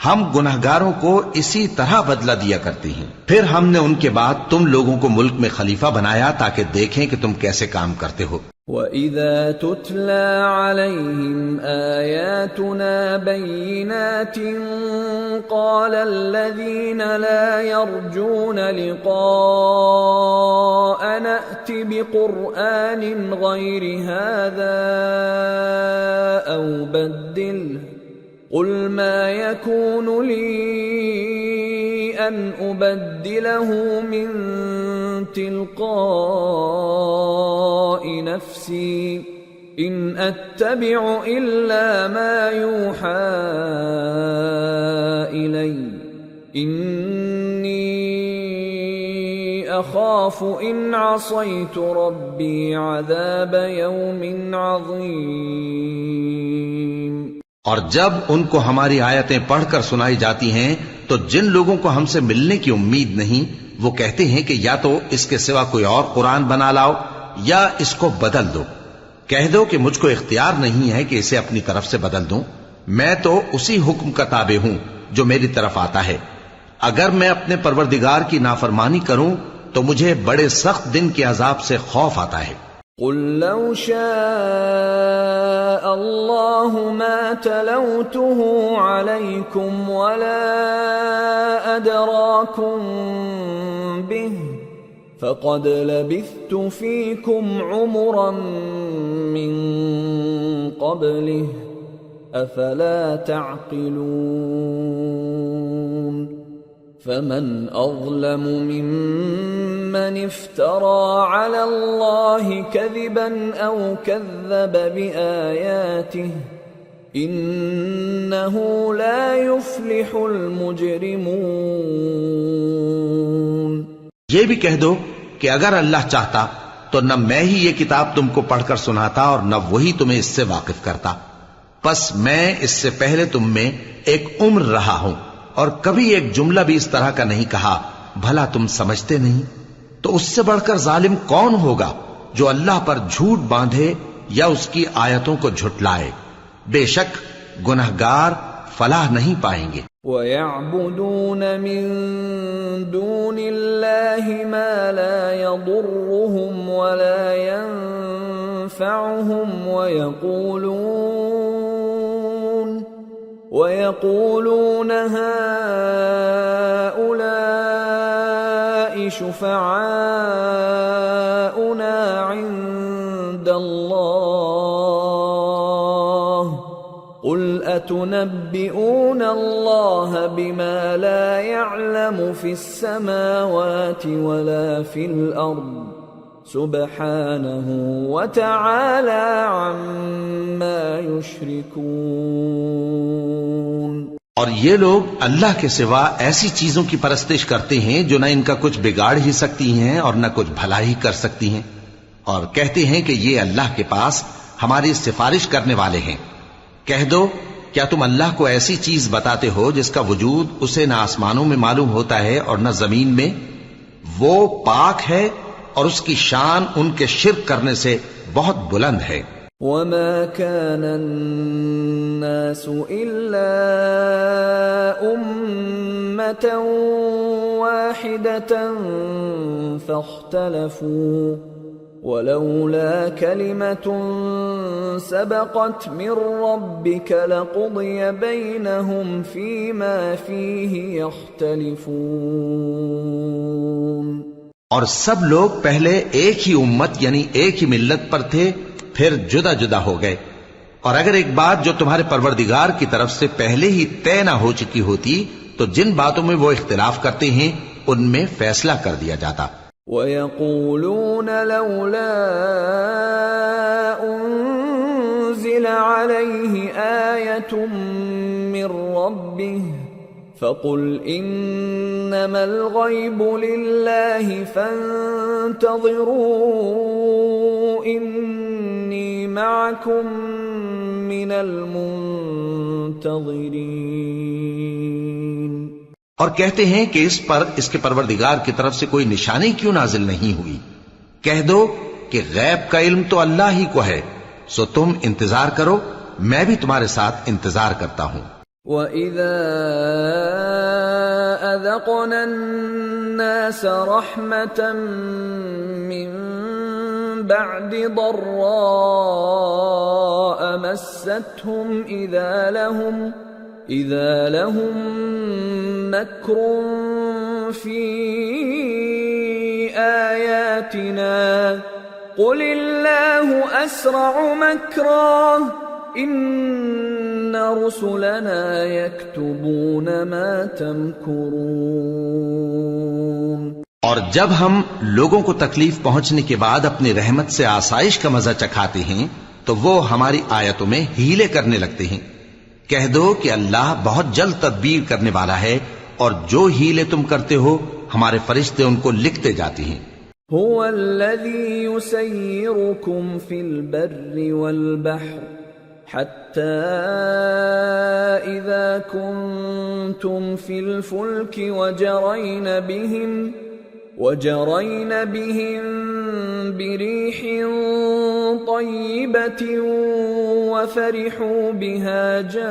ہم گنہگاروں کو اسی طرح بدلہ دیا کرتے ہیں. پھر ہم نے ان کے بعد تم لوگوں کو ملک میں خلیفہ بنایا تاکہ دیکھیں کہ تم کیسے کام کرتے ہو. وَإِذَا تُتْلَى عَلَيْهِمْ آيَاتُنَا بَيِّنَاتٍ قَالَ الَّذِينَ لَا يَرْجُونَ لِقَاءَنَا ائْتِ بِقُرْآنٍ غَيْرِ هَذَا أَوْ بَدِّلْهُ قُلْ مَا يَكُونُ لِي أَنْ أُبَدِّلَهُ مِنْ تِلْقَاءِ نَفْسِي إِنْ أَتَّبِعُ إِلَّا مَا يُوحَى إِلَيَّ إِنِّي أَخَافُ إِنْ عَصَيْتُ رَبِّي عَذَابَ يَوْمٍ عَظِيمٍ. اور جب ان کو ہماری آیتیں پڑھ کر سنائی جاتی ہیں تو جن لوگوں کو ہم سے ملنے کی امید نہیں وہ کہتے ہیں کہ یا تو اس کے سوا کوئی اور قرآن بنا لاؤ یا اس کو بدل دو. کہہ دو کہ مجھ کو اختیار نہیں ہے کہ اسے اپنی طرف سے بدل دوں. میں تو اسی حکم کا تابع ہوں جو میری طرف آتا ہے. اگر میں اپنے پروردگار کی نافرمانی کروں تو مجھے بڑے سخت دن کے عذاب سے خوف آتا ہے. قُلْ لَوْ شَاءَ اللَّهُ مَا تَلَوْتُهُ عَلَيْكُمْ وَلَا أَدْرَاكُمْ بِهِ فَقَدْ لَبِثْتُ فِيكُمْ عُمُرًا مِّن قَبْلِهِ أَفَلَا تَعْقِلُونَ. فَمَنْ أَظْلَمُ مِمَّنِ افْتَرَى عَلَى اللَّهِ كَذِبًا أَوْ كَذَّبَ بِآيَاتِهِ إِنَّهُ لَا يُفْلِحُ الْمُجْرِمُونَ. یہ بھی کہہ دو کہ اگر اللہ چاہتا تو نہ میں ہی یہ کتاب تم کو پڑھ کر سناتا اور نہ وہی تمہیں اس سے واقف کرتا. پس میں اس سے پہلے تم میں ایک عمر رہا ہوں اور کبھی ایک جملہ بھی اس طرح کا نہیں کہا. بھلا تم سمجھتے نہیں؟ تو اس سے بڑھ کر ظالم کون ہوگا جو اللہ پر جھوٹ باندھے یا اس کی آیتوں کو جھٹلائے. بے شک گنہگار فلاح نہیں پائیں گے. وَيَعْبُدُونَ مِن دُونِ اللَّهِ مَا لَا يَضُرُّهُمْ وَلَا يَنفَعُهُمْ وَيَقُولُونَ هَؤُلَاءِ شُفَعَاؤُنَا عِندَ اللَّهِ قُلْ أَتُنَبِّئُونَ اللَّهَ بِمَا لَا يَعْلَمُ فِي السَّمَاوَاتِ وَلَا فِي الْأَرْضِ سُبْحَانَهُ وَتَعَالَى عَمَّا يُشْرِكُونَ. اور یہ لوگ اللہ کے سوا ایسی چیزوں کی پرستش کرتے ہیں جو نہ ان کا کچھ بگاڑ ہی سکتی ہیں اور نہ کچھ بھلا ہی کر سکتی ہیں اور کہتے ہیں کہ یہ اللہ کے پاس ہماری سفارش کرنے والے ہیں. کہہ دو کیا تم اللہ کو ایسی چیز بتاتے ہو جس کا وجود اسے نہ آسمانوں میں معلوم ہوتا ہے اور نہ زمین میں؟ وہ پاک ہے اور اس کی شان ان کے شرک کرنے سے بہت بلند ہے۔ وما كان الناس إلا أمة واحدة فاختلفوا ولولا كلمة سبقت من ربك لقضي بينهم فيما فيه يختلفون۔ اور سب لوگ پہلے ایک ہی امت یعنی ایک ہی ملت پر تھے، پھر جدا جدا ہو گئے، اور اگر ایک بات جو تمہارے پروردگار کی طرف سے پہلے ہی طے نہ ہو چکی ہوتی تو جن باتوں میں وہ اختلاف کرتے ہیں ان میں فیصلہ کر دیا جاتا۔ وَيَقُولُونَ لَوْلَا أُنزِلَ عَلَيْهِ آيَةٌ مِّن رَّبِّهِ فَقُلْ إِنَّمَا الْغَيْبُ لِلَّهِ فَانتَظِرُوا إِنِّي مَعَكُمْ مِنَ الْمُنتَظِرِينَ۔ اور کہتے ہیں کہ اس پر اس کے پروردگار کی طرف سے کوئی نشانی کیوں نازل نہیں ہوئی؟ کہہ دو کہ غیب کا علم تو اللہ ہی کو ہے، سو تم انتظار کرو، میں بھی تمہارے ساتھ انتظار کرتا ہوں۔ وَإِذَا أَذَقْنَا النَّاسَ رَحْمَةً مِّن بَعْدِ ضَرَّاءَ مَسَّتْهُمْ إِذَا لَهُم مَّكْرٌ فِي آيَاتِنَا قُلِ اللَّهُ أَسْرَعُ مَكْرًا إِنَّ رُسُلَنَا يَكْتُبُونَ مَا تَمْكُرُونَ۔ اور جب ہم لوگوں کو تکلیف پہنچنے کے بعد اپنی رحمت سے آسائش کا مزہ چکھاتے ہیں تو وہ ہماری آیتوں میں ہیلے کرنے لگتے ہیں۔ کہہ دو کہ اللہ بہت جلد تدبیر کرنے والا ہے، اور جو ہیلے تم کرتے ہو ہمارے فرشتے ان کو لکھتے جاتے ہیں۔ هو الذي يسيركم في البر والبحر حتى إذا كنتم في الفلك وجرين بهم بريح طيبة وفرحوا بها جاءتها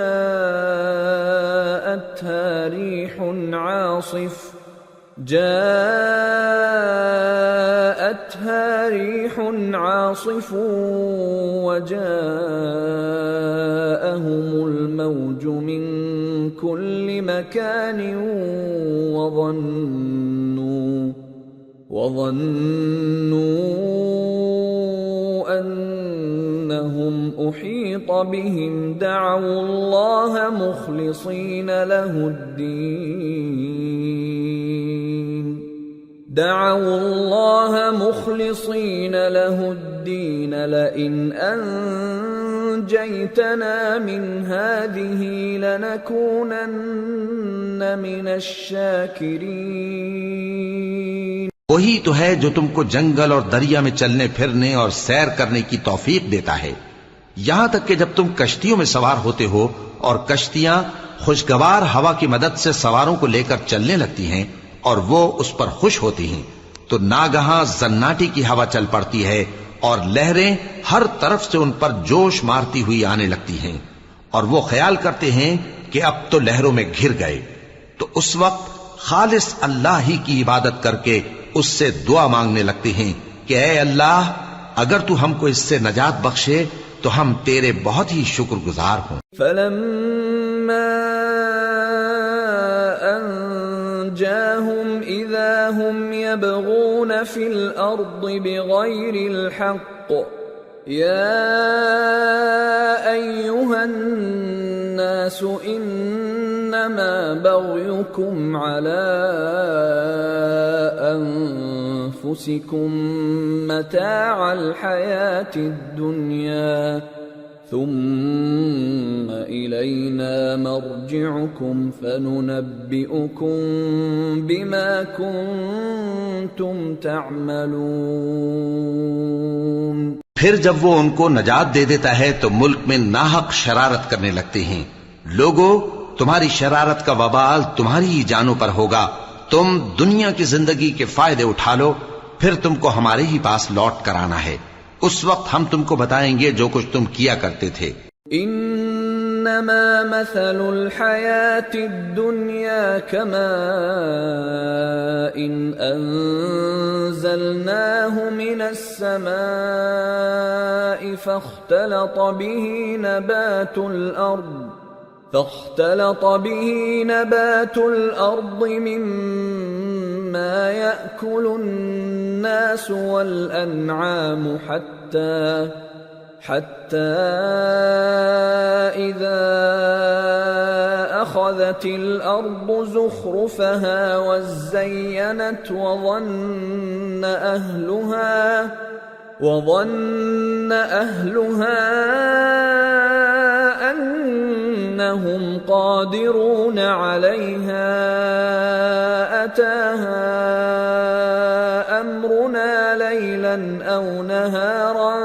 ريح عاصف وجاءهم الموج من كل مكان وظنوا أنهم أحيط بهم دعوا الله مخلصين له الدين لئن أنجيتنا من هذه لنكونن من الشاكرين۔ وہی تو ہے جو تم کو جنگل اور دریا میں چلنے پھرنے اور سیر کرنے کی توفیق دیتا ہے، یہاں تک کہ جب تم کشتیوں میں سوار ہوتے ہو اور کشتیاں خوشگوار ہوا کی مدد سے سواروں کو لے کر چلنے لگتی ہیں اور وہ اس پر خوش ہوتی ہیں، تو ناگہاں زناٹی کی ہوا چل پڑتی ہے اور لہریں ہر طرف سے ان پر جوش مارتی ہوئی آنے لگتی ہیں، اور وہ خیال کرتے ہیں کہ اب تو لہروں میں گھر گئے، تو اس وقت خالص اللہ ہی کی عبادت کر کے اس سے دعا مانگنے لگتے ہیں کہ اے اللہ، اگر تو ہم کو اس سے نجات بخشے تو ہم تیرے بہت ہی شکر گزار ہوں۔ فَلَمَّا أَنْجَاهُمْ إِذَا هُمْ يَبْغُونَ فِي الْأَرْضِ بِغَيْرِ الْحَقِّ يَا أَيُّهَا النَّاسُ إِنَّمَا بَغْيُكُمْ عَلَى أَنفُسِكُمْ مَتَاعَ الْحَيَاةِ الدُّنْيَا ثُمَّ إِلَيْنَا مَرْجِعُكُمْ فَنُنَبِّئُكُمْ بِمَا كُنْتُمْ تَعْمَلُونَ۔ پھر جب وہ ان کو نجات دے دیتا ہے تو ملک میں ناحق شرارت کرنے لگتے ہیں، لوگو تمہاری شرارت کا وبال تمہاری ہی جانوں پر ہوگا. تم دنیا کی زندگی کے فائدے اٹھا لو، پھر تم کو ہمارے ہی پاس لوٹ کر آنا ہے. اس وقت ہم تم کو بتائیں گے جو کچھ تم کیا کرتے تھے. انما مثل الحیات الدنیا كماء انزلناه من السماء فاختلط به نبات الأرض مما يأكل الناس والأنعام حتى إذا أخذت الأرض زخرفها وزينت وظن أهلها أنهم قادرون عليها أتاها أمرنا ليلا أو نهارا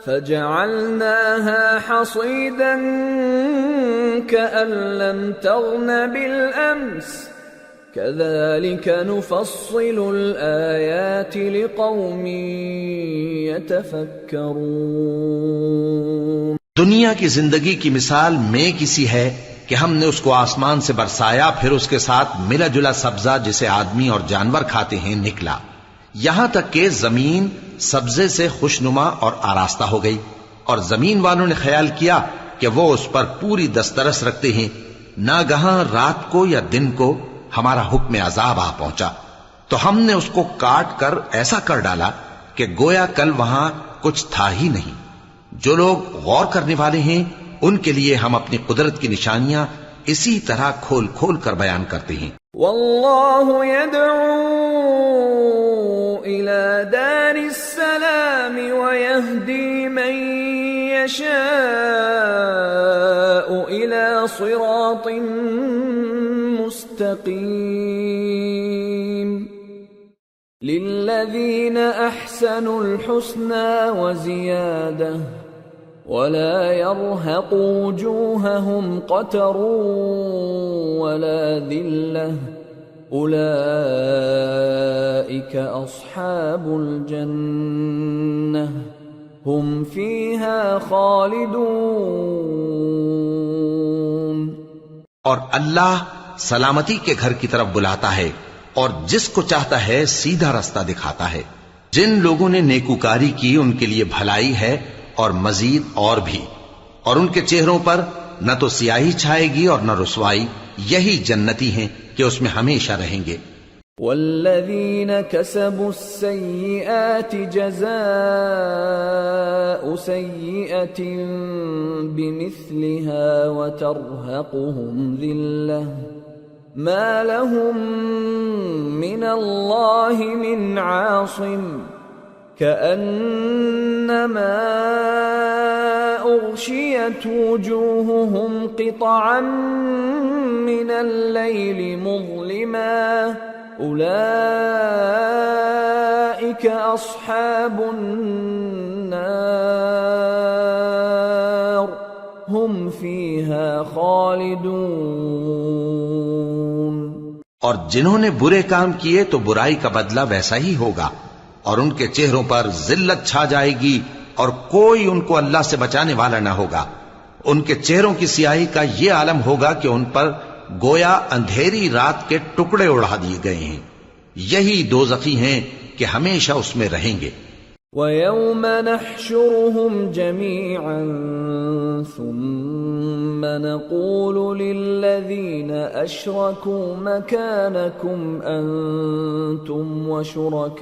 فجعلناها حصيدا كأن لم تغن بالأمس كذلك نفصل الآيات لقوم يتفكرون. دنیا کی زندگی کی مثال میں کسی ہے کہ ہم نے اس کو آسمان سے برسایا، پھر اس کے ساتھ ملا جلا سبزہ جسے آدمی اور جانور کھاتے ہیں نکلا، یہاں تک کہ زمین سبزے سے خوشنما اور آراستہ ہو گئی، اور زمین والوں نے خیال کیا کہ وہ اس پر پوری دسترس رکھتے ہیں. ناگہاں رات کو یا دن کو ہمارا حکم عذاب آ پہنچا تو ہم نے اس کو کاٹ کر ایسا کر ڈالا کہ گویا کل وہاں کچھ تھا ہی نہیں. جو لوگ غور کرنے والے ہیں ان کے لیے ہم اپنی قدرت کی نشانیاں اسی طرح کھول کھول کر بیان کرتے ہیں. واللہ يدعو إلى دار السلام ويهدي من يشاء إلى صراط مستقيم. للذين أحسنوا الحسنى وزيادة ولا يرهق وجوههم قتر ولا ذلة أولئك أصحاب الجنة هم فيها خالدون. اور اللہ سلامتی کے گھر کی طرف بلاتا ہے اور جس کو چاہتا ہے سیدھا رستہ دکھاتا ہے. جن لوگوں نے نیکوکاری کی ان کے لیے بھلائی ہے اور مزید اور بھی، اور ان کے چہروں پر نہ تو سیاہی چھائے گی اور نہ رسوائی. یہی جنتی ہیں کہ اس میں ہمیشہ رہیں گے. والذین كسبوا السیئات جزاء سیئة بمثلها وترهقهم ذلة ما لهم من الله من عاصم كأنما أغشيت وجوههم قطعا من الليل مظلما أولئك أصحاب النار هم فيها خالدون. اور جنہوں نے برے کام کیے تو برائی کا بدلہ ویسا ہی ہوگا، اور ان کے چہروں پر ذلت چھا جائے گی اور کوئی ان کو اللہ سے بچانے والا نہ ہوگا. ان کے چہروں کی سیاہی کا یہ عالم ہوگا کہ ان پر گویا اندھیری رات کے ٹکڑے اڑا دیے گئے ہیں. یہی دوزخی ہیں کہ ہمیشہ اس میں رہیں گے. وَيَوْمَ نَحْشُرُهُمْ جَمِيعًا ثُمَّ نَقُولُ لِلَّذِينَ أَشْرَكُوا مَكَانَكُمْ أَنْتُمْ وَشُرَكَاؤُكُمْ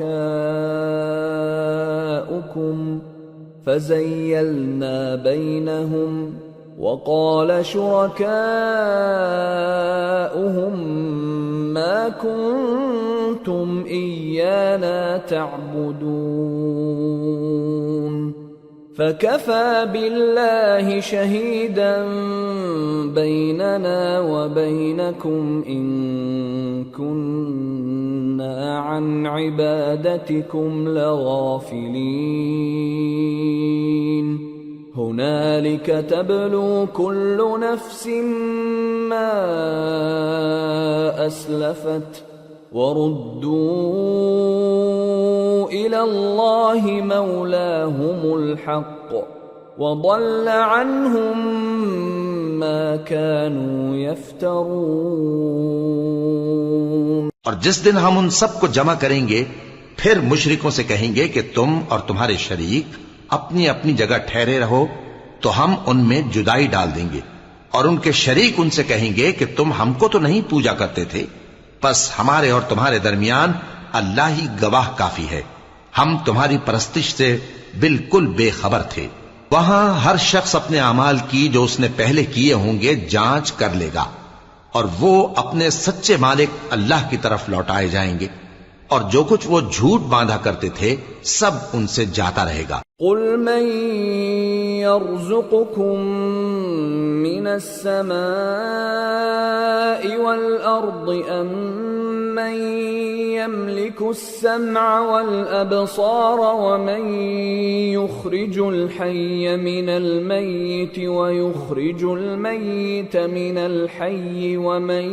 فَزَيَّلْنَا بَيْنَهُمْ وَقَالَ شُرَكَاؤُهُمْ مَا كُنْتُمْ إِيَّانَا تَعْبُدُونَ فَكَفَى بِاللَّهِ شَهِيدًا بَيْنَنَا وَبَيْنَكُمْ إِن كُنَّا عَنْ عِبَادَتِكُمْ لَغَافِلِينَ. هنالك تبلو كل نفس ما أسلفت وردوا إلى الله مولاهم الحق وضل عنهم ما كانوا يفترون۔ اور جس دن ہم ان سب کو جمع کریں گے پھر مشرکوں سے کہیں گے کہ تم اور تمہارے شریک اپنی اپنی جگہ ٹھہرے رہو تو ہم ان میں جدائی ڈال دیں گے، اور ان کے شریک ان سے کہیں گے کہ تم ہم کو تو نہیں پوجا کرتے تھے، بس ہمارے اور تمہارے درمیان اللہ ہی گواہ کافی ہے، ہم تمہاری پرستش سے بالکل بے خبر تھے۔ وہاں ہر شخص اپنے اعمال کی جو اس نے پہلے کیے ہوں گے جانچ کر لے گا، اور وہ اپنے سچے مالک اللہ کی طرف لوٹائے جائیں گے، اور جو کچھ وہ جھوٹ باندھا کرتے تھے سب ان سے جاتا رہے گا۔ قل من يرزقكم من السماء والأرض أم من يملك السمع والأبصار ومن يخرج الحي من الميت ويخرج الميت من الحي ومن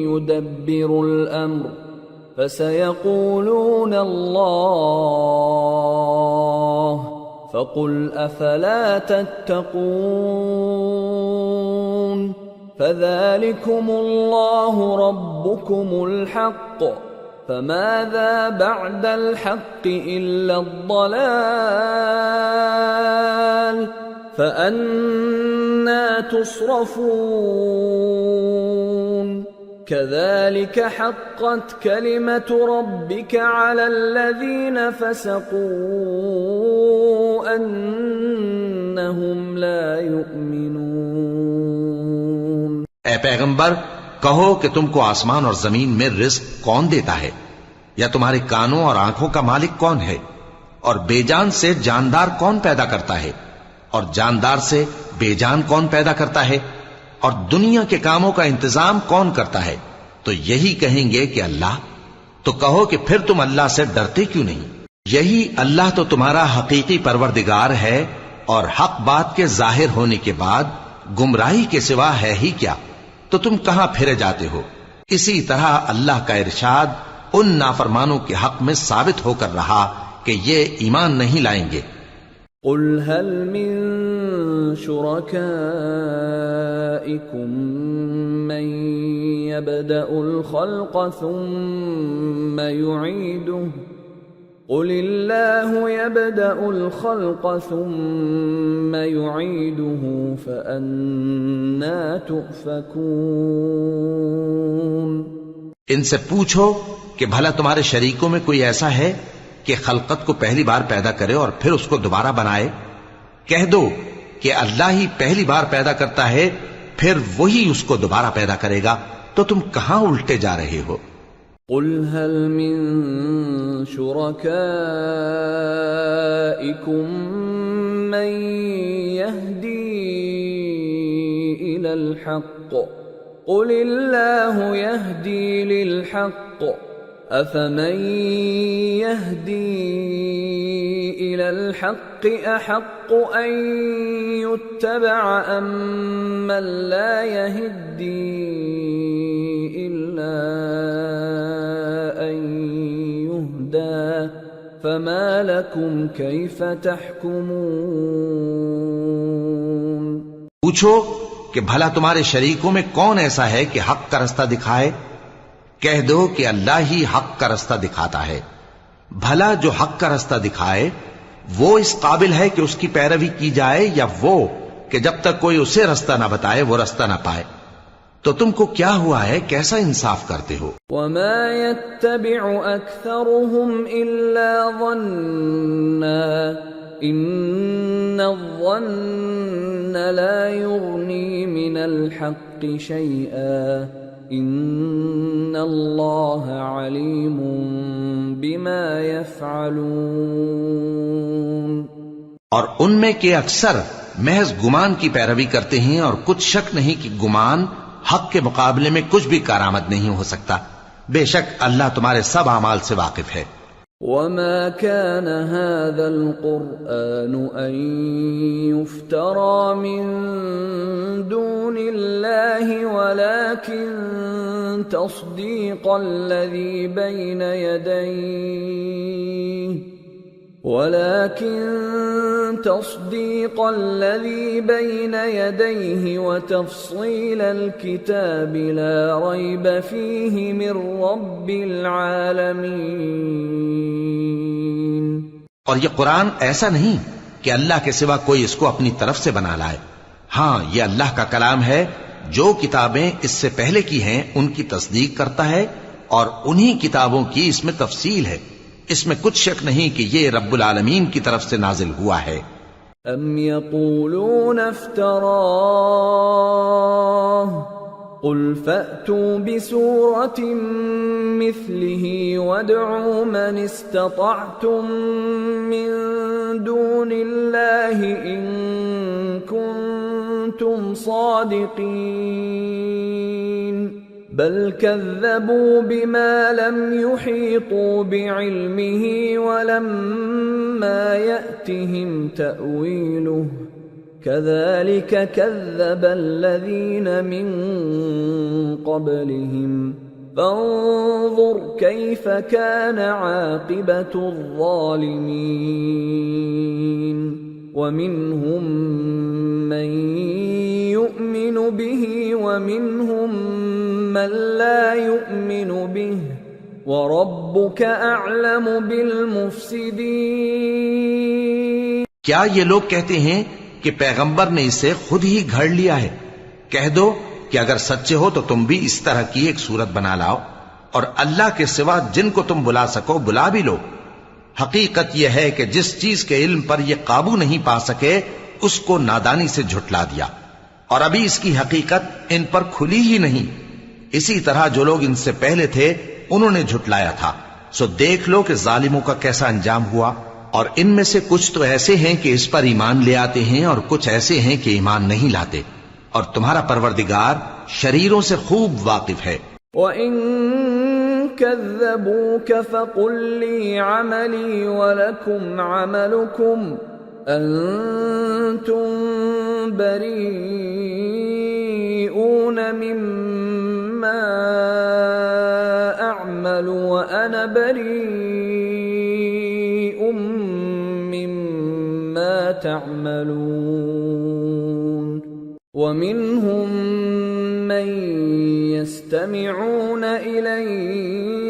يدبر الأمر فسيقولون الله فقل أفلا تتقون فذلكم الله ربكم الحق فماذا بعد الحق إلا الضلال فأنا تصرفون كذلك حقت كلمة ربك على الذين فسقوا أنهم لا يؤمنون۔ اے پیغمبر کہو کہ تم کو آسمان اور زمین میں رزق کون دیتا ہے، یا تمہارے کانوں اور آنکھوں کا مالک کون ہے، اور بے جان سے جاندار کون پیدا کرتا ہے، اور جاندار سے بے جان کون پیدا کرتا ہے، اور دنیا کے کاموں کا انتظام کون کرتا ہے؟ تو یہی کہیں گے کہ اللہ۔ تو کہو کہ پھر تم اللہ سے ڈرتے کیوں نہیں؟ یہی اللہ تو تمہارا حقیقی پروردگار ہے، اور حق بات کے ظاہر ہونے کے بعد گمراہی کے سوا ہے ہی کیا؟ تو تم کہاں پھرے جاتے ہو؟ اسی طرح اللہ کا ارشاد ان نافرمانوں کے حق میں ثابت ہو کر رہا کہ یہ ایمان نہیں لائیں گے۔ قل هل من شركائكم من يبدأ الخلق ثم يعيده قل الله يبدأ الخلق ثم يعيده فأنا تؤفكون۔ ان سے پوچھو کہ بھلا تمہارے شریکوں میں کوئی ایسا ہے کہ خلقت کو پہلی بار پیدا کرے اور پھر اس کو دوبارہ بنائے؟ کہہ دو کہ اللہ ہی پہلی بار پیدا کرتا ہے پھر وہی اس کو دوبارہ پیدا کرے گا، تو تم کہاں الٹے جا رہے ہو؟ قل هل من شركائكم من يهدي إلى الحق قل الله يهدي للحق أفمن يهدي إلى الحق أحق أن يتبع أم من لا يهدي إلا أن يهدى فما لكم كيف تحكمون۔ پوچھو کہ بھلا تمہارے شریکوں میں کون ایسا ہے کہ حق کا رستہ دکھائے؟ کہہ دو کہ اللہ ہی حق کا رستہ دکھاتا ہے۔ بھلا جو حق کا رستہ دکھائے وہ اس قابل ہے کہ اس کی پیروی کی جائے، یا وہ کہ جب تک کوئی اسے رستہ نہ بتائے وہ رستہ نہ پائے؟ تو تم کو کیا ہوا ہے، کیسا انصاف کرتے ہو؟ وما يتبع أكثرهم إلا ظنا إن الظن لا يغني من الحق شيئا ان اللہ علیم بما یفعلون۔ اور ان میں کے اکثر محض گمان کی پیروی کرتے ہیں، اور کچھ شک نہیں کہ گمان حق کے مقابلے میں کچھ بھی کارآمد نہیں ہو سکتا۔ بے شک اللہ تمہارے سب اعمال سے واقف ہے۔ وما كان هذا القرآن أن يفترى من دون الله ولكن تصديق الذي بين يديه وتفصيل الكتاب لا ريب فيه من رب العالمين. اور یہ قرآن ایسا نہیں کہ اللہ کے سوا کوئی اس کو اپنی طرف سے بنا لائے. ہاں یہ اللہ کا کلام ہے. جو کتابیں اس سے پہلے کی ہیں ان کی تصدیق کرتا ہے اور انہی کتابوں کی اس میں تفصیل ہے. اس میں کچھ شک نہیں کہ یہ رب العالمین کی طرف سے نازل ہوا ہے. ام یقولون افتراہ قل فأتوا بسورة مثله وادعوا من استطعتم من دون الله إن كنتم صادقين بل كذبوا بما لم يحيطوا بعلمه ولما يأتهم تأويله كذلك كذب الذين من قبلهم فانظر كيف كان عاقبة الظالمين ومنهم من يؤمن به ومنهم من لا يؤمن به وَرَبُّكَ أَعْلَمُ بِالْمُفْسِدِينَ. کیا یہ لوگ کہتے ہیں کہ پیغمبر نے اسے خود ہی گھڑ لیا ہے؟ کہہ دو کہ اگر سچے ہو تو تم بھی اس طرح کی ایک صورت بنا لاؤ اور اللہ کے سوا جن کو تم بلا سکو بلا بھی لو. حقیقت یہ ہے کہ جس چیز کے علم پر یہ قابو نہیں پا سکے اس کو نادانی سے جھٹلا دیا اور ابھی اس کی حقیقت ان پر کھلی ہی نہیں. اسی طرح جو لوگ ان سے پہلے تھے انہوں نے جھٹلایا تھا. سو دیکھ لو کہ ظالموں کا کیسا انجام ہوا. اور ان میں سے کچھ تو ایسے ہیں کہ اس پر ایمان لے آتے ہیں اور کچھ ایسے ہیں کہ ایمان نہیں لاتے. اور تمہارا پروردگار شریروں سے خوب واقف ہے. وَإِن كَذَّبُوكَ فَقُل لِّي عَمَلِي وَلَكُمْ عَمَلُكُمْ أَنتُم بَرِيئُونَ مِمَّا أَعْمَلُ وَأَنَا بَرِيءٌ مِّمَّا تَعْمَلُونَ. وَمِنْهُمْ مَن يَسْتَمِعُونَ إِلَيْكَ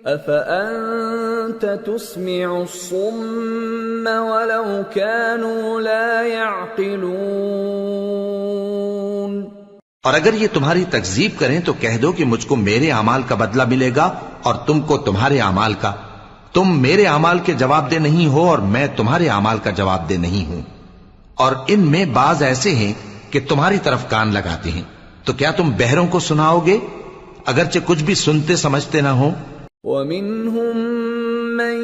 أَفَأَنْتَ تُسْمِعُ الصُّمَّ وَلَوْ كَانُوا لَا يَعْقِلُونَ. اور اگر یہ تمہاری تکذیب کریں تو کہہ دو کہ مجھ کو میرے اعمال کا بدلہ ملے گا اور تم کو تمہارے اعمال کا. تم میرے اعمال کے جواب دہ نہیں ہو اور میں تمہارے اعمال کا جواب دہ نہیں ہوں. اور ان میں بعض ایسے ہیں کہ تمہاری طرف کان لگاتے ہیں. تو کیا تم بہروں کو سناؤ گے اگرچہ کچھ بھی سنتے سمجھتے نہ ہو؟ وَمِنْهُمْ مَنْ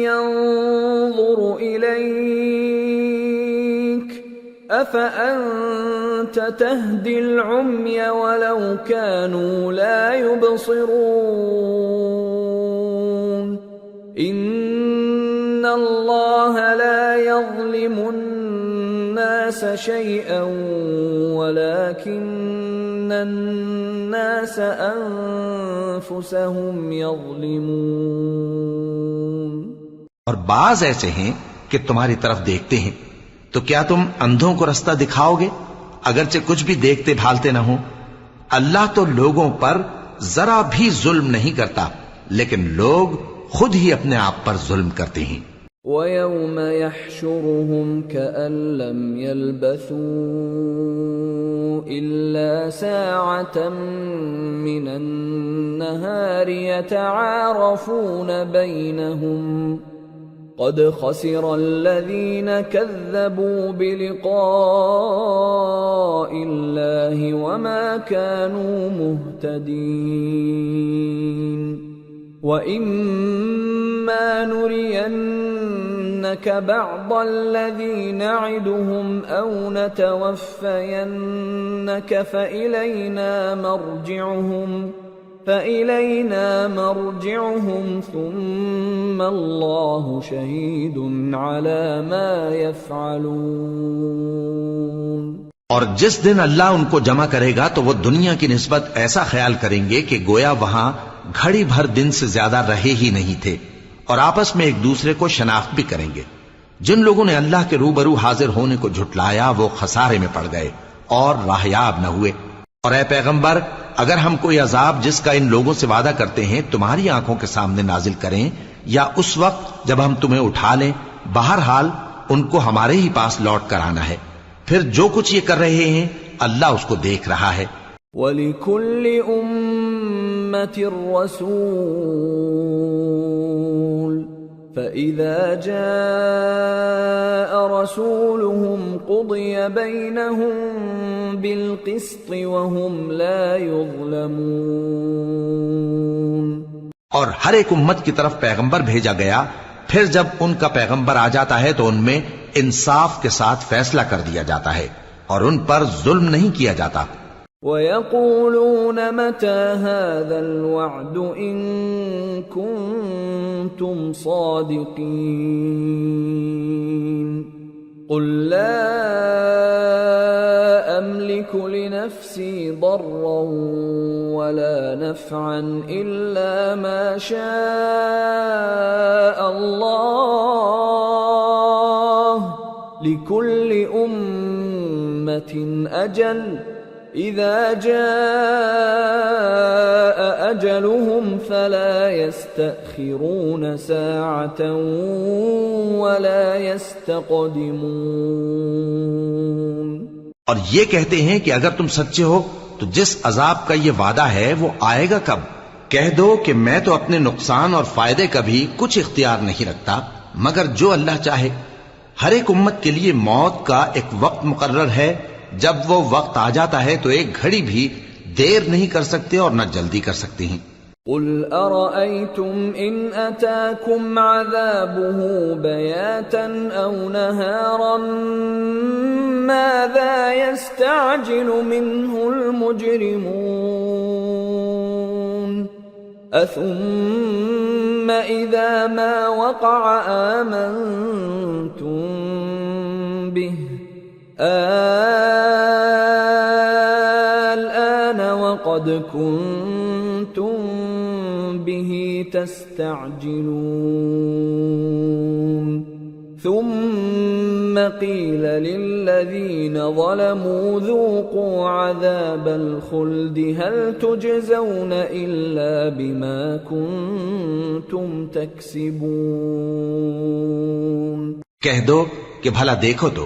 يَنظُرُ إِلَيْكَ أَفَأَنْتَ تَهْدِي الْعُمْيَ وَلَوْ كَانُوا لَا يُبْصِرُونَ. إِنَّ اللَّهَ لَا يَظْلِمُ النَّاسَ شَيْئًا وَلَكِنَّ النَّاسَ أَنفُسَهُمْ يَظْلِمُونَ. اور بعض ایسے ہیں کہ تمہاری طرف دیکھتے ہیں. تو کیا تم اندھوں کو رستہ دکھاؤ گے اگرچہ کچھ بھی دیکھتے بھالتے نہ ہوں؟ اللہ تو لوگوں پر ذرا بھی ظلم نہیں کرتا لیکن لوگ خود ہی اپنے آپ پر ظلم کرتے ہیں. وَيَوْمَ يَحْشُرُهُمْ كَأَن لَّمْ يَلْبَثُوا إِلَّا سَاعَةً مِّنَ النَّهَارِ يَتَعَارَفُونَ بَيْنَهُمْ قَدْ خَسِرَ الَّذِينَ كَذَّبُوا بِلِقَاءِ اللَّهِ وَمَا كَانُوا مُهْتَدِينَ. وَإِمَّا نُرِيَنَّكَ بَعْضَ الَّذِي نَعِدُهُمْ أَوْ نَتَوَفَّيَنَّكَ فَإِلَيْنَا مَرْجِعُهُمْ فإلينا مرجعهم ثم الله شهيد على ما يفعلون۔ اور جس دن اللہ ان کو جمع کرے گا تو وہ دنیا کی نسبت ایسا خیال کریں گے کہ گویا وہاں گھڑی بھر دن سے زیادہ رہے ہی نہیں تھے، اور آپس میں ایک دوسرے کو شناخت بھی کریں گے۔ جن لوگوں نے اللہ کے روبرو حاضر ہونے کو جھٹلایا وہ خسارے میں پڑ گئے اور راہیاب نہ ہوئے۔ اور اے پیغمبر، اگر ہم کوئی عذاب جس کا ان لوگوں سے وعدہ کرتے ہیں تمہاری آنکھوں کے سامنے نازل کریں یا اس وقت جب ہم تمہیں اٹھا لیں، بہرحال ان کو ہمارے ہی پاس لوٹ کر آنا ہے، پھر جو کچھ یہ کر رہے ہیں اللہ اس کو دیکھ رہا ہے۔ وَلِكُلِّ أُمَّةٍ رَسُولٌ فَإِذَا جَاءَ رَسُولُهُمْ قُضِيَ بَيْنَهُم بِالْقِسْطِ وَهُمْ لَا يُظْلَمُونَ۔ اور ہر ایک امت کی طرف پیغمبر بھیجا گیا، پھر جب ان کا پیغمبر آ جاتا ہے تو ان میں انصاف کے ساتھ فیصلہ کر دیا جاتا ہے اور ان پر ظلم نہیں کیا جاتا۔ وَيَقُولُونَ مَتَى هَذَا الْوَعْدُ إِن كُنتُمْ صَادِقِينَ قُل لَّا أَمْلِكُ لِنَفْسِي ضَرًّا وَلَا نَفْعًا إِلَّا مَا شَاءَ اللَّهُ لِكُلِّ أُمَّةٍ أَجَلٌ إِذَا جَاءَ أَجَلُهُمْ فَلَا يَسْتَأْخِرُونَ سَاعَةً وَلَا يَسْتَقْدِمُونَ۔ اور یہ کہتے ہیں کہ اگر تم سچے ہو تو جس عذاب کا یہ وعدہ ہے وہ آئے گا کب؟ کہہ دو کہ میں تو اپنے نقصان اور فائدے کا بھی کچھ اختیار نہیں رکھتا مگر جو اللہ چاہے۔ ہر ایک امت کے لیے موت کا ایک وقت مقرر ہے، جب وہ وقت آ جاتا ہے تو ایک گھڑی بھی دیر نہیں کر سکتے اور نہ جلدی کر سکتے ہیں۔ قُلْ أَرَأَيْتُمْ إِنْ أَتَاكُمْ عَذَابُهُ بَيَاتًا أَوْ نَهَارًا مَاذَا يَسْتَعْجِلُ مِنْهُ الْمُجْرِمُونَ أَثُمَّ إِذَا مَا وَقَعَ آمَنْتُمْ بِهِ الآن وقد كنتم به تستعجلون ثم قيل للذين ظلموا ذوقوا عذاب الخلد هل تجزون إلا بما كنتم تكسبون۔ کہہ دو کہ بھلا دیکھو تو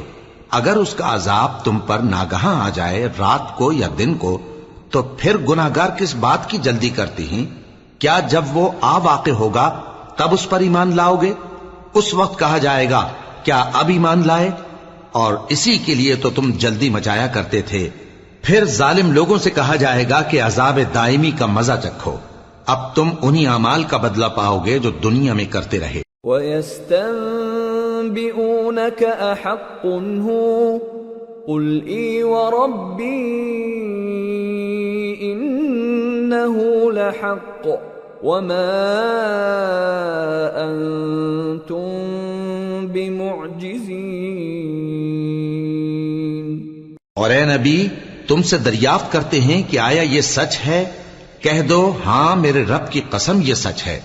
اگر اس کا عذاب تم پر ناگہاں آ جائے رات کو یا دن کو تو پھر گناہگار کس بات کی جلدی کرتی ہیں؟ کیا جب وہ آ واقع ہوگا تب اس پر ایمان لاؤ گے؟ اس وقت کہا جائے گا کیا اب ایمان لائے؟ اور اسی کے لیے تو تم جلدی مچایا کرتے تھے۔ پھر ظالم لوگوں سے کہا جائے گا کہ عذاب دائمی کا مزہ چکھو، اب تم انہی اعمال کا بدلہ پاؤ گے جو دنیا میں کرتے رہے۔ وَيَسْتَنبِئُونَكَ أَحَقٌّ هُوَ قُلْ إِي وَرَبِّي إِنَّهُ لَحَقٌّ وَمَا أَنْتُمْ بِمُعْجِزِينَ۔ اور اے نبی تم سے دریافت کرتے ہیں کہ آیا یہ سچ ہے؟ کہہ دو ہاں میرے رب کی قسم یہ سچ ہے،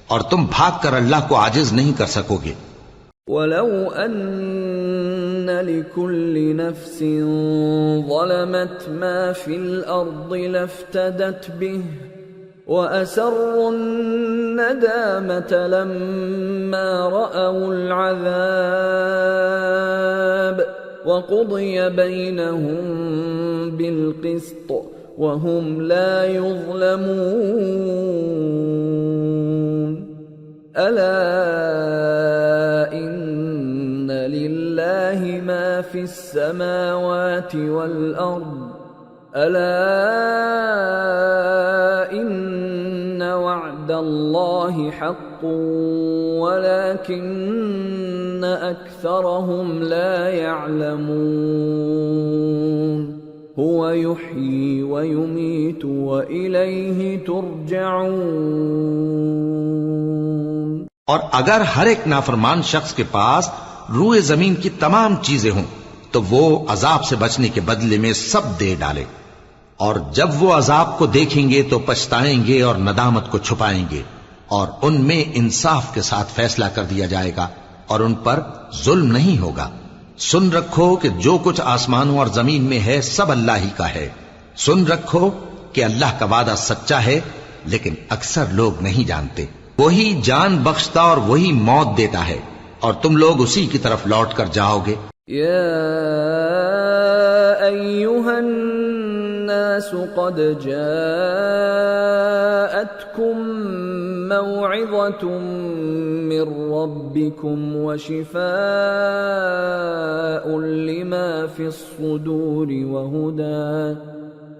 اور تم بھاگ کر اللہ کو عاجز نہیں کر سکو گے۔ وَلَوْ أَنَّ لِكُلِّ نَفْسٍ ظَلَمَتْ مَا فِي الْأَرْضِ لَافْتَدَتْ بِهِ وَأَسَرُّوا النَّدَامَةَ لَمَّا رَأَوُا الْعَذَابَ وَقُضِيَ بَيْنَهُم بِالْقِسْطِ وَهُمْ لَا يُظْلَمُونَ۔ أَلَا إِنَّ لِلَّهِ مَا فِي السَّمَاوَاتِ وَالْأَرْضِ أَلَا إِنَّ وَعْدَ اللَّهِ حَقٌّ وَلَكِنَّ أَكْثَرَهُمْ لَا يَعْلَمُونَ۔ هو يحيي ويميت وإليه ترجعون۔ اور اگر ہر ایک نافرمان شخص کے پاس روئے زمین کی تمام چیزیں ہوں تو وہ عذاب سے بچنے کے بدلے میں سب دے ڈالے، اور جب وہ عذاب کو دیکھیں گے تو پچھتائیں گے اور ندامت کو چھپائیں گے، اور ان میں انصاف کے ساتھ فیصلہ کر دیا جائے گا اور ان پر ظلم نہیں ہوگا۔ سن رکھو کہ جو کچھ آسمانوں اور زمین میں ہے سب اللہ ہی کا ہے۔ سن رکھو کہ اللہ کا وعدہ سچا ہے، لیکن اکثر لوگ نہیں جانتے۔ وہی جان بخشتا اور وہی موت دیتا ہے، اور تم لوگ اسی کی طرف لوٹ کر جاؤ گے۔ يا أيها الناس قد جاءتكم موعظة من ربكم وشفاء لما في الصدور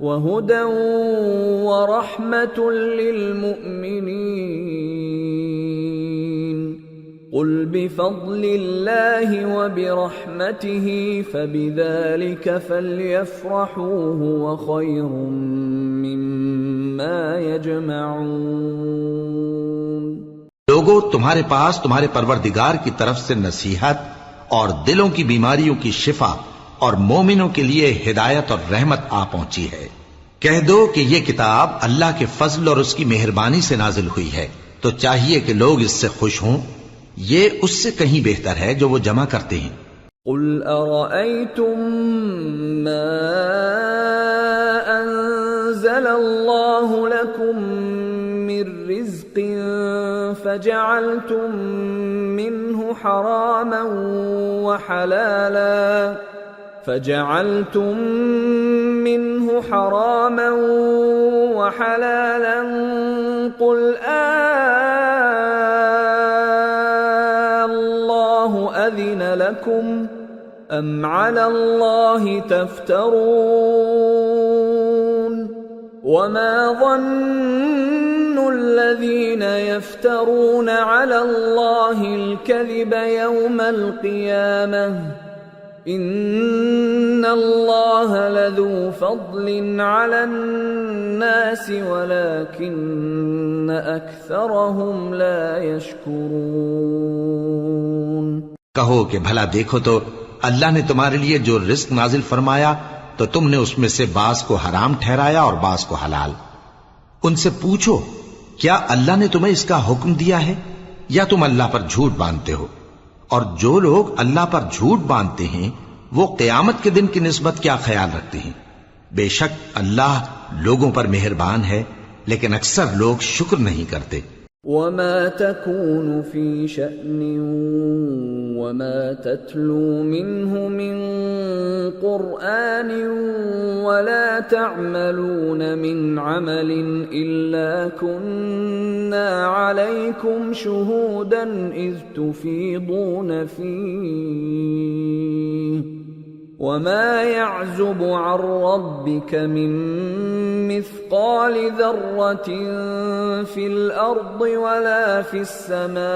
وهدى ورحمة للمؤمنين۔ قل بفضل الله وبرحمته فبذلك فليفرحوا هو خير مما يجمعون۔ لوگو، تمہارے پاس تمہارے پروردگار کی طرف سے نصیحت اور دلوں کی بیماریوں کی شفا اور مومنوں کے لیے ہدایت اور رحمت آ پہنچی ہے۔ کہہ دو کہ یہ کتاب اللہ کے فضل اور اس کی مہربانی سے نازل ہوئی ہے، تو چاہیے کہ لوگ اس سے خوش ہوں۔ یہ اس سے کہیں بہتر ہے جو وہ جمع کرتے ہیں۔ قل ارأيتم ما انزل الله لكم من رزق فجعلتم منه حراما وحلالا قل الله أذن لكم أم على الله تفترون؟ وما ظن الذين يفترون على الله الكذب يوم القيامة إن الله لذو فضل على الناس ولكن أكثرهم لا يشكرون۔ کہو کہ بھلا دیکھو تو اللہ نے تمہارے لیے جو رزق نازل فرمایا تو تم نے اس میں سے بعض کو حرام ٹھہرایا اور بعض کو حلال۔ ان سے پوچھو کیا اللہ نے تمہیں اس کا حکم دیا ہے یا تم اللہ پر جھوٹ باندھتے ہو؟ اور جو لوگ اللہ پر جھوٹ باندھتے ہیں وہ قیامت کے دن کی نسبت کیا خیال رکھتے ہیں؟ بے شک اللہ لوگوں پر مہربان ہے، لیکن اکثر لوگ شکر نہیں کرتے۔ وما تكون في شأن وما تتلو منه من قرآن ولا تعملون من عمل إلا كنا عليكم شهودا إذ تفيضون فيه وما يعزب عن ربك من مثقال ذرة في الأرض ولا في السماء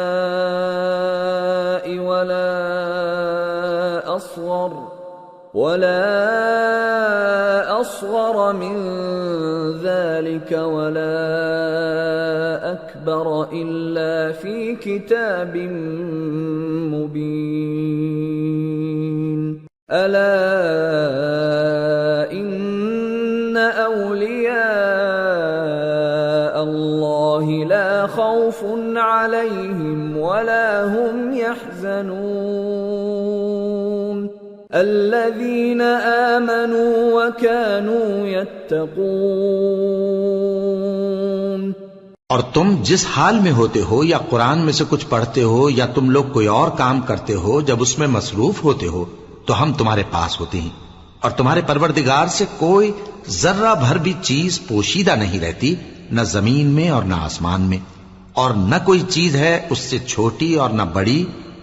ولا أصغر من ذلك ولا أكبر إلا في كتاب مبين۔ ألا إن أولياء الله لا خوف عليهم ولا هم يحزنون الذين آمنوا وكانوا يتقون۔ اور تم جس حال میں ہوتے ہو یا قرآن میں سے کچھ پڑھتے ہو یا تم لوگ کوئی اور کام کرتے ہو، جب اس میں مصروف ہوتے ہو تو ہم تمہارے پاس ہوتے ہیں، اور تمہارے پروردگار سے کوئی ذرہ بھر بھی چیز پوشیدہ نہیں رہتی، نہ زمین میں اور نہ آسمان میں، اور نہ کوئی چیز ہے اس سے چھوٹی اور نہ بڑی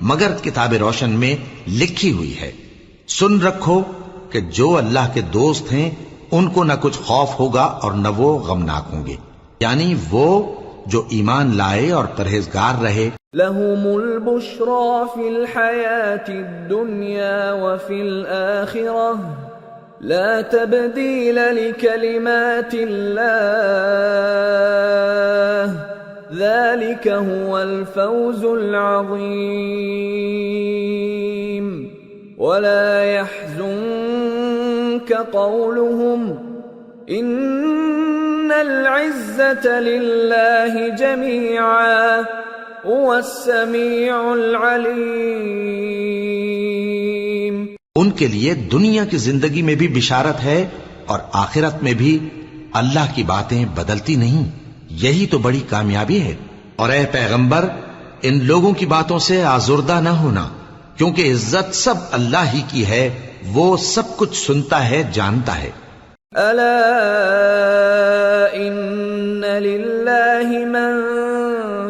مگر کتاب روشن میں لکھی ہوئی ہے۔ سن رکھو کہ جو اللہ کے دوست ہیں ان کو نہ کچھ خوف ہوگا اور نہ وہ غمناک ہوں گے، یعنی وہ جو ایمان لائے اور پرہیزگار رہے۔ لهم البشرى في الحياة الدنيا وفي الآخرة لا تبديل لكلمات الله ذلك هو الفوز العظيم ولا يحزنك قولهم إن العزة لله جميعا هو السميع العليم. ان کے لیے دنیا کی زندگی میں بھی بشارت ہے اور آخرت میں بھی اللہ کی باتیں بدلتی نہیں. یہی تو بڑی کامیابی ہے. اور اے پیغمبر ان لوگوں کی باتوں سے آزردہ نہ ہونا کیونکہ عزت سب اللہ ہی کی ہے. وہ سب کچھ سنتا ہے جانتا ہے. الا ان للہ من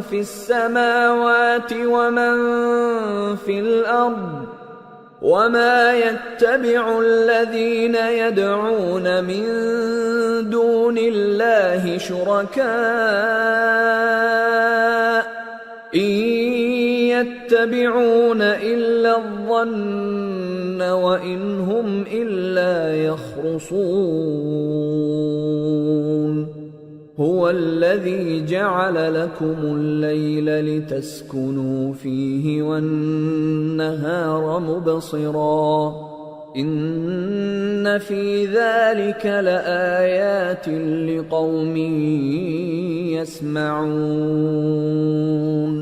فی السماوات ومن فی الارض وما يتبع الذين يدعون من دون الله شركاء إن يتبعون إلا الظن وإن هم إلا يخرصون. هو الذي جعل لكم الليل لتسكنوا فيه والنهار مبصرا إن في ذلك لآيات لقوم يسمعون.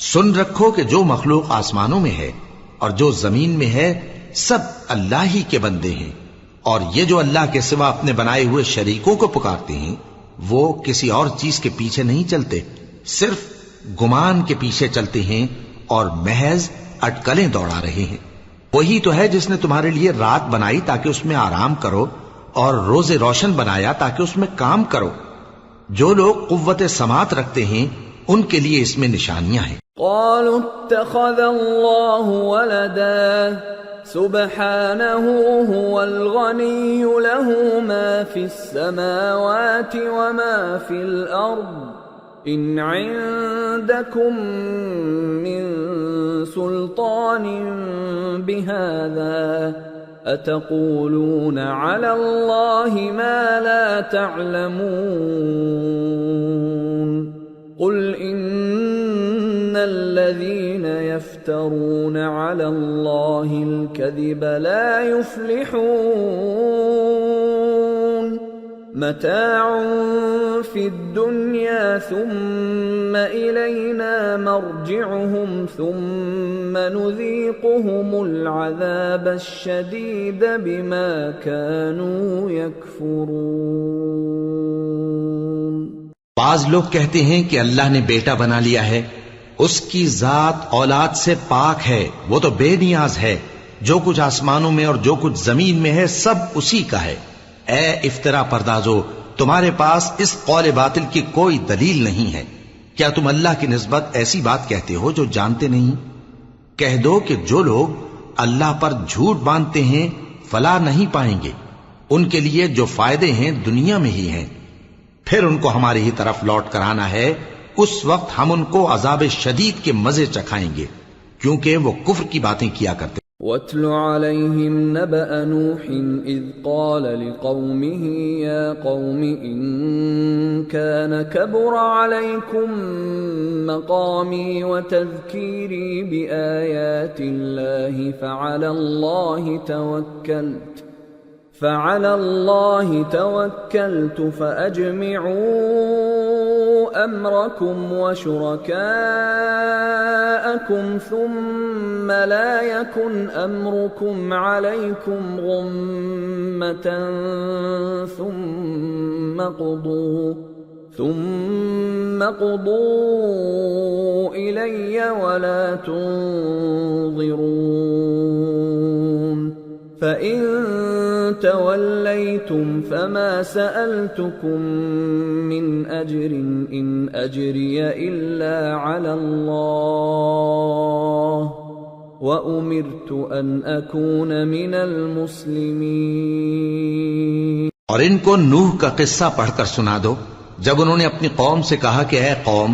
سن رکھو کہ جو مخلوق آسمانوں میں ہے اور جو زمین میں ہے سب اللہ ہی کے بندے ہیں. اور یہ جو اللہ کے سوا اپنے بنائے ہوئے شریکوں کو پکارتے ہیں وہ کسی اور چیز کے پیچھے نہیں چلتے، صرف گمان کے پیچھے چلتے ہیں اور محض اٹکلیں دوڑا رہے ہیں. وہی تو ہے جس نے تمہارے لیے رات بنائی تاکہ اس میں آرام کرو اور روز روشن بنایا تاکہ اس میں کام کرو. جو لوگ قوت سماعت رکھتے ہیں ان کے لیے اس میں نشانیاں ہیں. قالوا اتخذ الله ولدا سبحانه هو الغني له ما في السماوات وما في الأرض إن عندكم من سلطان بهذا أتقولون على الله ما لا تعلمون. قل إن الذين يفترون على الله الكذب لا يفلحون. متاع في الدنيا ثم إلينا مرجعهم ثم نذيقهم العذاب الشديد بما كانوا يكفرون. بعض لوگ کہتے ہیں کہ اللہ نے بیٹا بنا لیا ہے. اس کی ذات اولاد سے پاک ہے، وہ تو بے نیاز ہے. جو کچھ آسمانوں میں اور جو کچھ زمین میں ہے سب اسی کا ہے. اے افترا پردازو، تمہارے پاس اس قول باطل کی کوئی دلیل نہیں ہے. کیا تم اللہ کی نسبت ایسی بات کہتے ہو جو جانتے نہیں؟ کہہ دو کہ جو لوگ اللہ پر جھوٹ باندھتے ہیں فلاح نہیں پائیں گے. ان کے لیے جو فائدے ہیں دنیا میں ہی ہیں، پھر ان کو ہماری ہی طرف لوٹ کر آنا ہے. اس وقت ہم ان کو عذاب شدید کے مزے چکھائیں گے کیونکہ وہ کفر کی باتیں کیا کرتے. وَاتْلُ عَلَيْهِمْ نَبَأَ نُوحٍ إِذْ قَالَ لِقَوْمِهِ يَا قَوْمِ إِن كَانَ كَبُرَ عَلَيْكُمْ مَقَامِي وَتَذْكِيرِي بِآيَاتِ اللَّهِ فعلى الله توكلت فأجمعوا أمركم وشركاءكم ثم لا يكن أمركم عليكم غمة ثم قضوا إلي ولا تنظرون. فَإِن تَوَلَّيْتُمْ فَمَا سَأَلْتُكُمْ مِنْ أَجْرٍ إِنْ أَجْرِيَ إِلَّا عَلَى اللَّهِ وَأُمِرْتُ أَنْ أَكُونَ مِنَ الْمُسْلِمِينَ. اور ان کو نوح کا قصہ پڑھ کر سنا دو جب انہوں نے اپنی قوم سے کہا کہ اے قوم،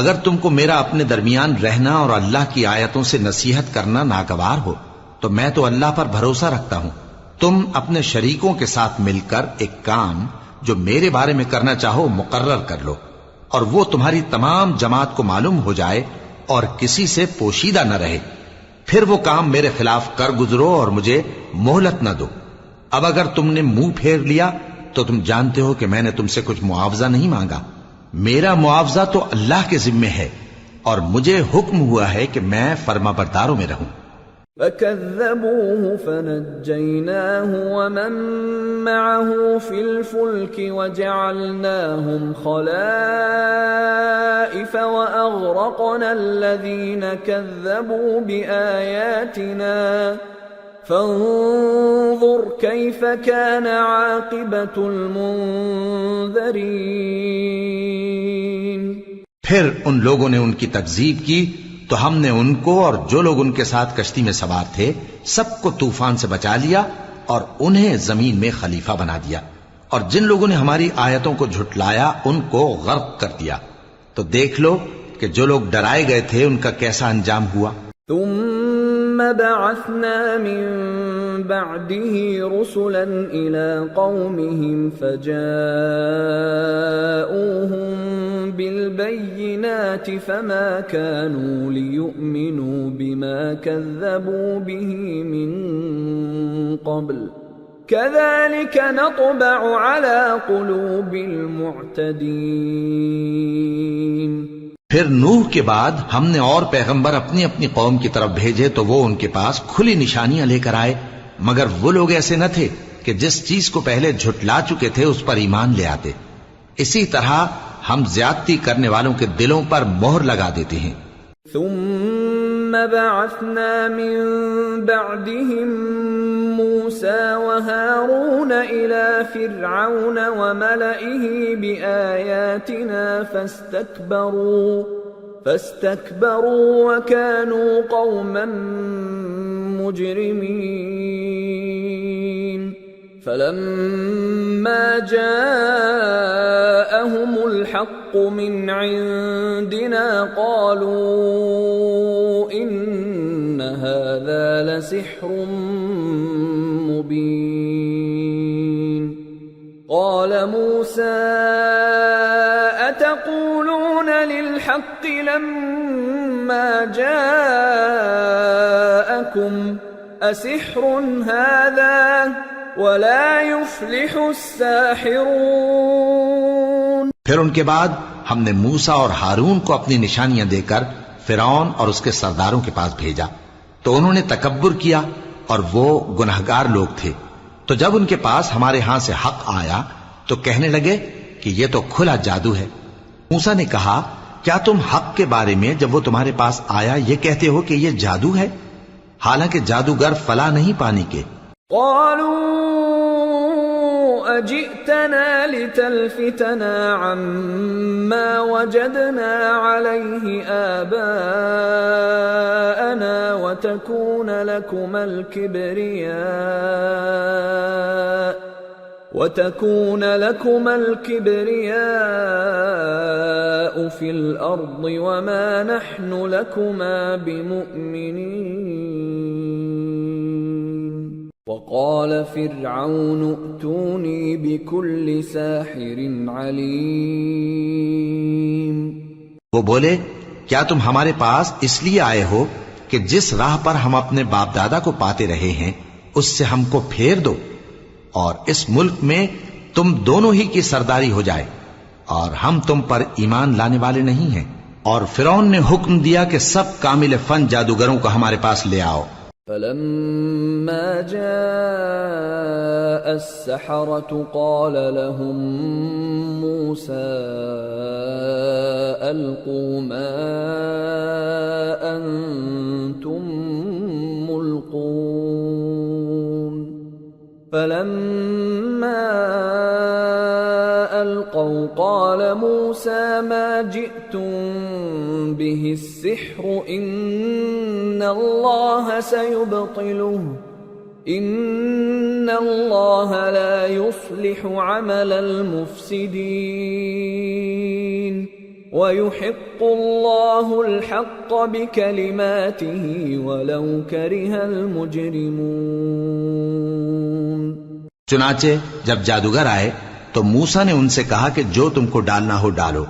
اگر تم کو میرا اپنے درمیان رہنا اور اللہ کی آیتوں سے نصیحت کرنا ناگوار ہو تو میں تو اللہ پر بھروسہ رکھتا ہوں، تم اپنے شریکوں کے ساتھ مل کر ایک کام جو میرے بارے میں کرنا چاہو مقرر کر لو، اور وہ تمہاری تمام جماعت کو معلوم ہو جائے اور کسی سے پوشیدہ نہ رہے، پھر وہ کام میرے خلاف کر گزرو اور مجھے مہلت نہ دو۔ اب اگر تم نے منہ پھیر لیا تو تم جانتے ہو کہ میں نے تم سے کچھ معاوضہ نہیں مانگا، میرا معاوضہ تو اللہ کے ذمے ہے، اور مجھے حکم ہوا ہے کہ میں فرما برداروں میں رہوں۔ فَكَذَّبُوهُ فَنَجَّيْنَاهُ وَمَن مَّعَهُ فِي الْفُلْكِ وَجَعَلْنَاهُمْ خَلَائِفَ وَأَغْرَقْنَا الَّذِينَ كَذَّبُوا بِآيَاتِنَا فَانظُرْ كَيْفَ كَانَ عَاقِبَةُ الْمُنذَرِينَ۔ پھر ان لوگوں نے ان کی تکذیب کی تو ہم نے ان کو اور جو لوگ ان کے ساتھ کشتی میں سوار تھے سب کو طوفان سے بچا لیا اور انہیں زمین میں خلیفہ بنا دیا، اور جن لوگوں نے ہماری آیتوں کو جھٹلایا ان کو غرق کر دیا۔ تو دیکھ لو کہ جو لوگ ڈرائے گئے تھے ان کا کیسا انجام ہوا۔ ثم بعثنا من بعده رسلا إلى قومهم فجاءوهم بالبينات فما كانوا ليؤمنوا بما كذبوا به من قبل كذلك نطبع على قلوب المعتدين۔ پھر نوح کے بعد ہم نے اور پیغمبر اپنی اپنی قوم کی طرف بھیجے تو وہ ان کے پاس کھلی نشانیاں لے کر آئے، مگر وہ لوگ ایسے نہ تھے کہ جس چیز کو پہلے جھٹلا چکے تھے اس پر ایمان لے آتے۔ اسی طرح ہم زیادتی کرنے والوں کے دلوں پر مہر لگا دیتے ہیں۔ ثم بعثنا من بعدهم موسى وهارون إلى فرعون وملئه بآياتنا فاستكبروا وكانوا قوما مجرمين۔ فلما جاءهم الحق من عندنا قالوا إن هذا لسحر مبين۔ قال موسى أتقولون للحق لما جاءكم أسحر هذا ولا يفلح الساحرون۔ پھر ان کے بعد ہم نے موسیٰ اور ہارون کو اپنی نشانیاں دے کر فرعون اور اس کے سرداروں کے پاس بھیجا، تو انہوں نے تکبر کیا اور وہ گنہگار لوگ تھے۔ تو جب ان کے پاس ہمارے ہاں سے حق آیا تو کہنے لگے کہ یہ تو کھلا جادو ہے۔ موسیٰ نے کہا کیا تم حق کے بارے میں جب وہ تمہارے پاس آیا یہ کہتے ہو کہ یہ جادو ہے، حالانکہ جادوگر فلاح نہیں پانی کے؟ قالوا أجئتنا لتلفتنا عما وجدنا عليه آباءنا وتكون لكما الكبرياء في الأرض وما نحن لكما بمؤمنين۔ وقال فرعون ائتوني بكل ساحر عليم۔ وہ بولے کیا تم ہمارے پاس اس لیے آئے ہو کہ جس راہ پر ہم اپنے باپ دادا کو پاتے رہے ہیں اس سے ہم کو پھیر دو، اور اس ملک میں تم دونوں ہی کی سرداری ہو جائے، اور ہم تم پر ایمان لانے والے نہیں ہیں۔ اور فرعون نے حکم دیا کہ سب کامل فن جادوگروں کو ہمارے پاس لے آؤ۔ فلما جاء السحرة قال لهم موسى ألقوا ما أنتم ملقون۔ فلما ألقوا قال موسى ما جئتم به السحر إن الله سيبطله إن الله لا يصلح عمل المفسدين ويحق الله الحق بكلماته ولو كره المجرمون۔ چنانچہ جب جادوگر آئے تو موسیٰ نے ان سے کہا کہ جو تم کو ڈالنا ہو ڈالو۔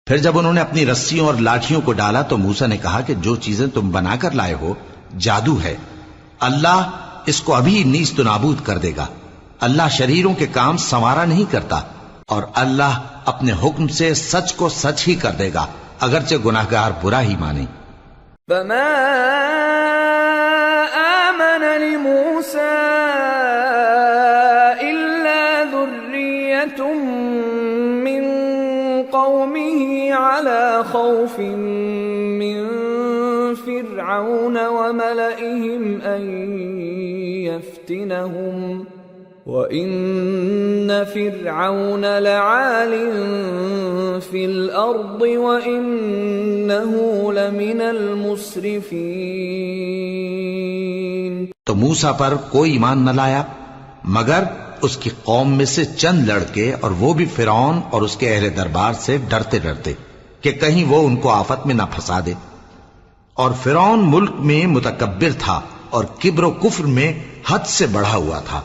پھر جب انہوں نے اپنی رسیوں اور لاٹھیوں کو ڈالا تو موسیٰ نے کہا کہ جو چیزیں تم بنا کر لائے ہو جادو ہے، اللہ اس کو ابھی نیست و نابود کر دے گا۔ اللہ شریروں کے کام سنوارا نہیں کرتا، اور اللہ اپنے حکم سے سچ کو سچ ہی کر دے گا، اگرچہ گناہگار برا ہی مانے۔ فما آمن لموسى إلا ذرية من قومه على خوف من فرعون وملئهم أن يفتنهم وَإِنَّ فِرْعَوْنَ لَعَالٍ فِي الْأَرْضِ وَإِنَّهُ لَمِنَ الْمُسْرِفِينَ۔ تو موسیٰ پر کوئی ایمان نہ لایا مگر اس کی قوم میں سے چند لڑکے، اور وہ بھی فرعون اور اس کے اہل دربار سے ڈرتے ڈرتے کہ کہیں وہ ان کو آفت میں نہ پھنسا دے۔ اور فرعون ملک میں متکبر تھا اور کبر و کفر میں حد سے بڑھا ہوا تھا۔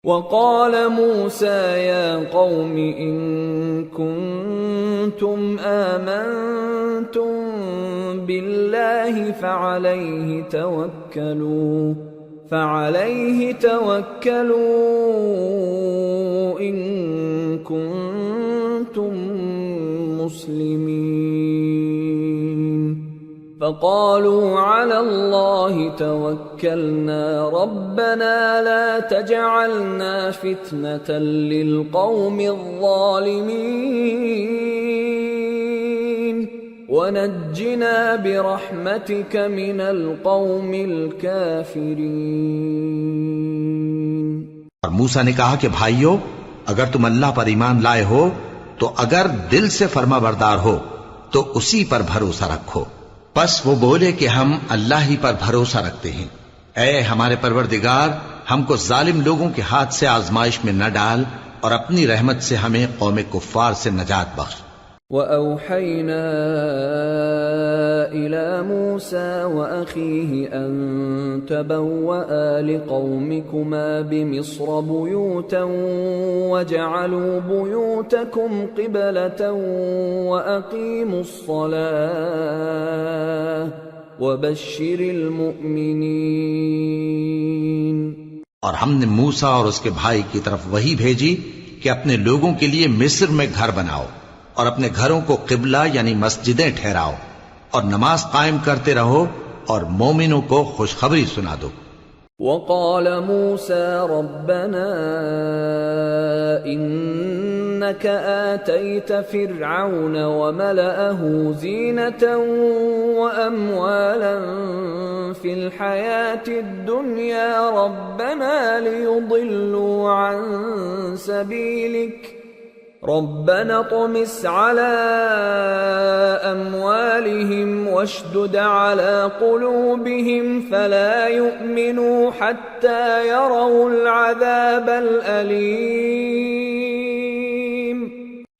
وقال موسى يا قوم إن كنتم آمنتم بالله فعليه توكلوا إن كنتم مسلمين۔ فقالوا على الله توكلنا ربنا لا تجعلنا فتنة للقوم الظالمين ونجنا برحمتك من القوم الكافرين۔ اور موسیٰ نے کہا کہ بھائیو، اگر تم اللہ پر ایمان لائے ہو تو اگر دل سے فرما بردار ہو تو اسی پر بھروسہ رکھو۔ پس وہ بولے کہ ہم اللہ ہی پر بھروسہ رکھتے ہیں۔ اے ہمارے پروردگار، ہم کو ظالم لوگوں کے ہاتھ سے آزمائش میں نہ ڈال، اور اپنی رحمت سے ہمیں قوم کفار سے نجات بخش۔ وَأَوْحَيْنَا إِلَى مُوسَى وَأَخِيهِ أَن تَبَوَّآ لِقَوْمِكُمَا بِمِصْرَ بُيُوتًا وَاجْعَلُوا بُيُوتَكُمْ قِبْلَةً وَأَقِيمُوا الصَّلَاةَ وَبَشِّرِ الْمُؤْمِنِينَ۔ اور ہم نے موسیٰ اور اس کے بھائی کی طرف وحی بھیجی کہ اپنے لوگوں کے لیے مصر میں گھر بناؤ، اور اپنے گھروں کو قبلہ یعنی مسجدیں ٹھہراؤ، اور نماز قائم کرتے رہو، اور مومنوں کو خوشخبری سنا دو۔ وقال موسى ربنا إنك آتيت فرعون وملأه زينة وأموالا في الحياة الدنيا ربنا ليضلوا عن سبيلك ربنا اطمس على أموالهم واشدد على قلوبهم فلا يؤمنوا حتى يروا العذاب الأليم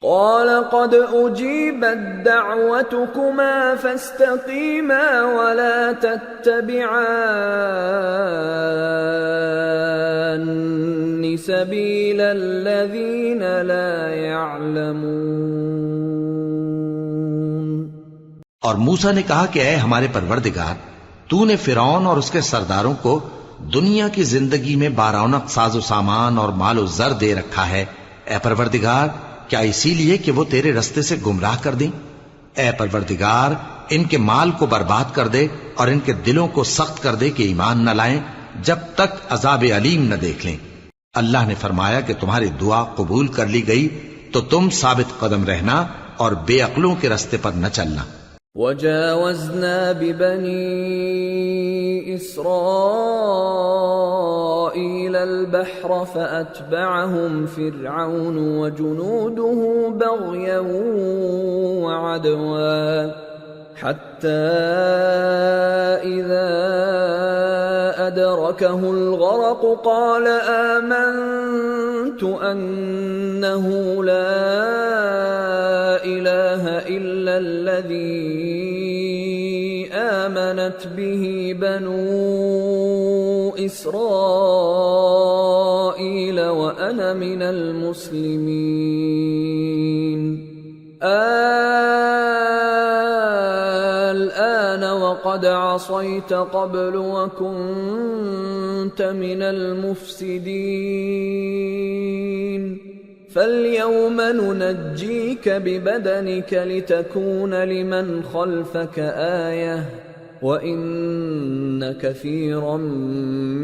قال قد أجيبت دعوتكما فاستقيما ولا تتبعان سبيل الذين لا يعلمون۔ اور موسیٰ نے کہا کہ اے ہمارے پروردگار، تو نے فرعون اور اس کے سرداروں کو دنیا کی زندگی میں بارونق ساز و سامان اور مال و زر دے رکھا ہے، اے پروردگار کیا اسی لیے کہ وہ تیرے رستے سے گمراہ کر دیں؟ اے پروردگار ان کے مال کو برباد کر دے اور ان کے دلوں کو سخت کر دے کہ ایمان نہ لائیں جب تک عذاب علیم نہ دیکھ لیں۔ اللہ نے فرمایا کہ تمہاری دعا قبول کر لی گئی تو تم ثابت قدم رہنا اور بے عقلوں کے رستے پر نہ چلنا۔ وَجَاوَزْنَا بِبَنِي إِسْرَائِيلَ الْبَحْرَ فَأَتْبَعَهُمْ فِرْعَوْنُ وَجُنُودُهُ بَغْيًا وَعَدْوًا حَتَّى إِذَا أَدْرَكَهُ الْغَرَقُ قَالَ آمَنْتُ أَنَّهُ لَا إِلَهَ إِلَّا الَّذِي آمنت به بنو إسرائيل وأنا من المسلمين الآن وقد عصيت قبل وكنت من المفسدين فاليوم ننجيك ببدنك لتكون لمن خلفك آية وإن كثيرا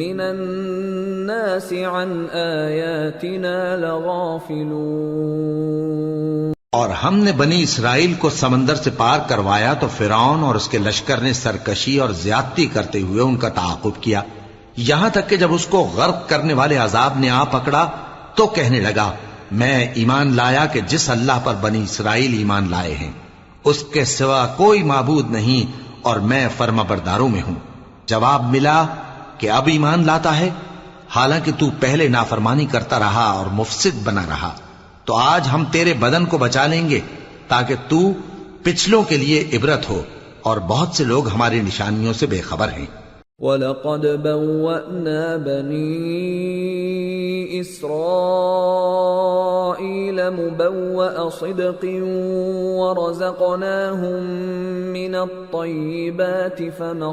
من الناس عن آياتنا لغافلون۔ اور ہم نے بنی اسرائیل کو سمندر سے پار کروایا تو فرعون اور اس کے لشکر نے سرکشی اور زیادتی کرتے ہوئے ان کا تعاقب کیا، یہاں تک کہ جب اس کو غرق کرنے والے عذاب نے آ پکڑا تو کہنے لگا میں ایمان لایا کہ جس اللہ پر بنی اسرائیل ایمان لائے ہیں اس کے سوا کوئی معبود نہیں اور میں فرما برداروں میں ہوں۔ جواب ملا کہ اب ایمان لاتا ہے حالانکہ تو پہلے نافرمانی کرتا رہا اور مفسد بنا رہا، تو آج ہم تیرے بدن کو بچا لیں گے تاکہ تو پچھلوں کے لیے عبرت ہو، اور بہت سے لوگ ہماری نشانیوں سے بے خبر ہیں۔ وَلَقَدْ بَوَّأْنَا بَنِي إِسْرَائِيلَ مُبَوَّأَ صِدْقٍ وَرَزَقْنَاهُم مِّنَ الطَّيِّبَاتِ فَمَا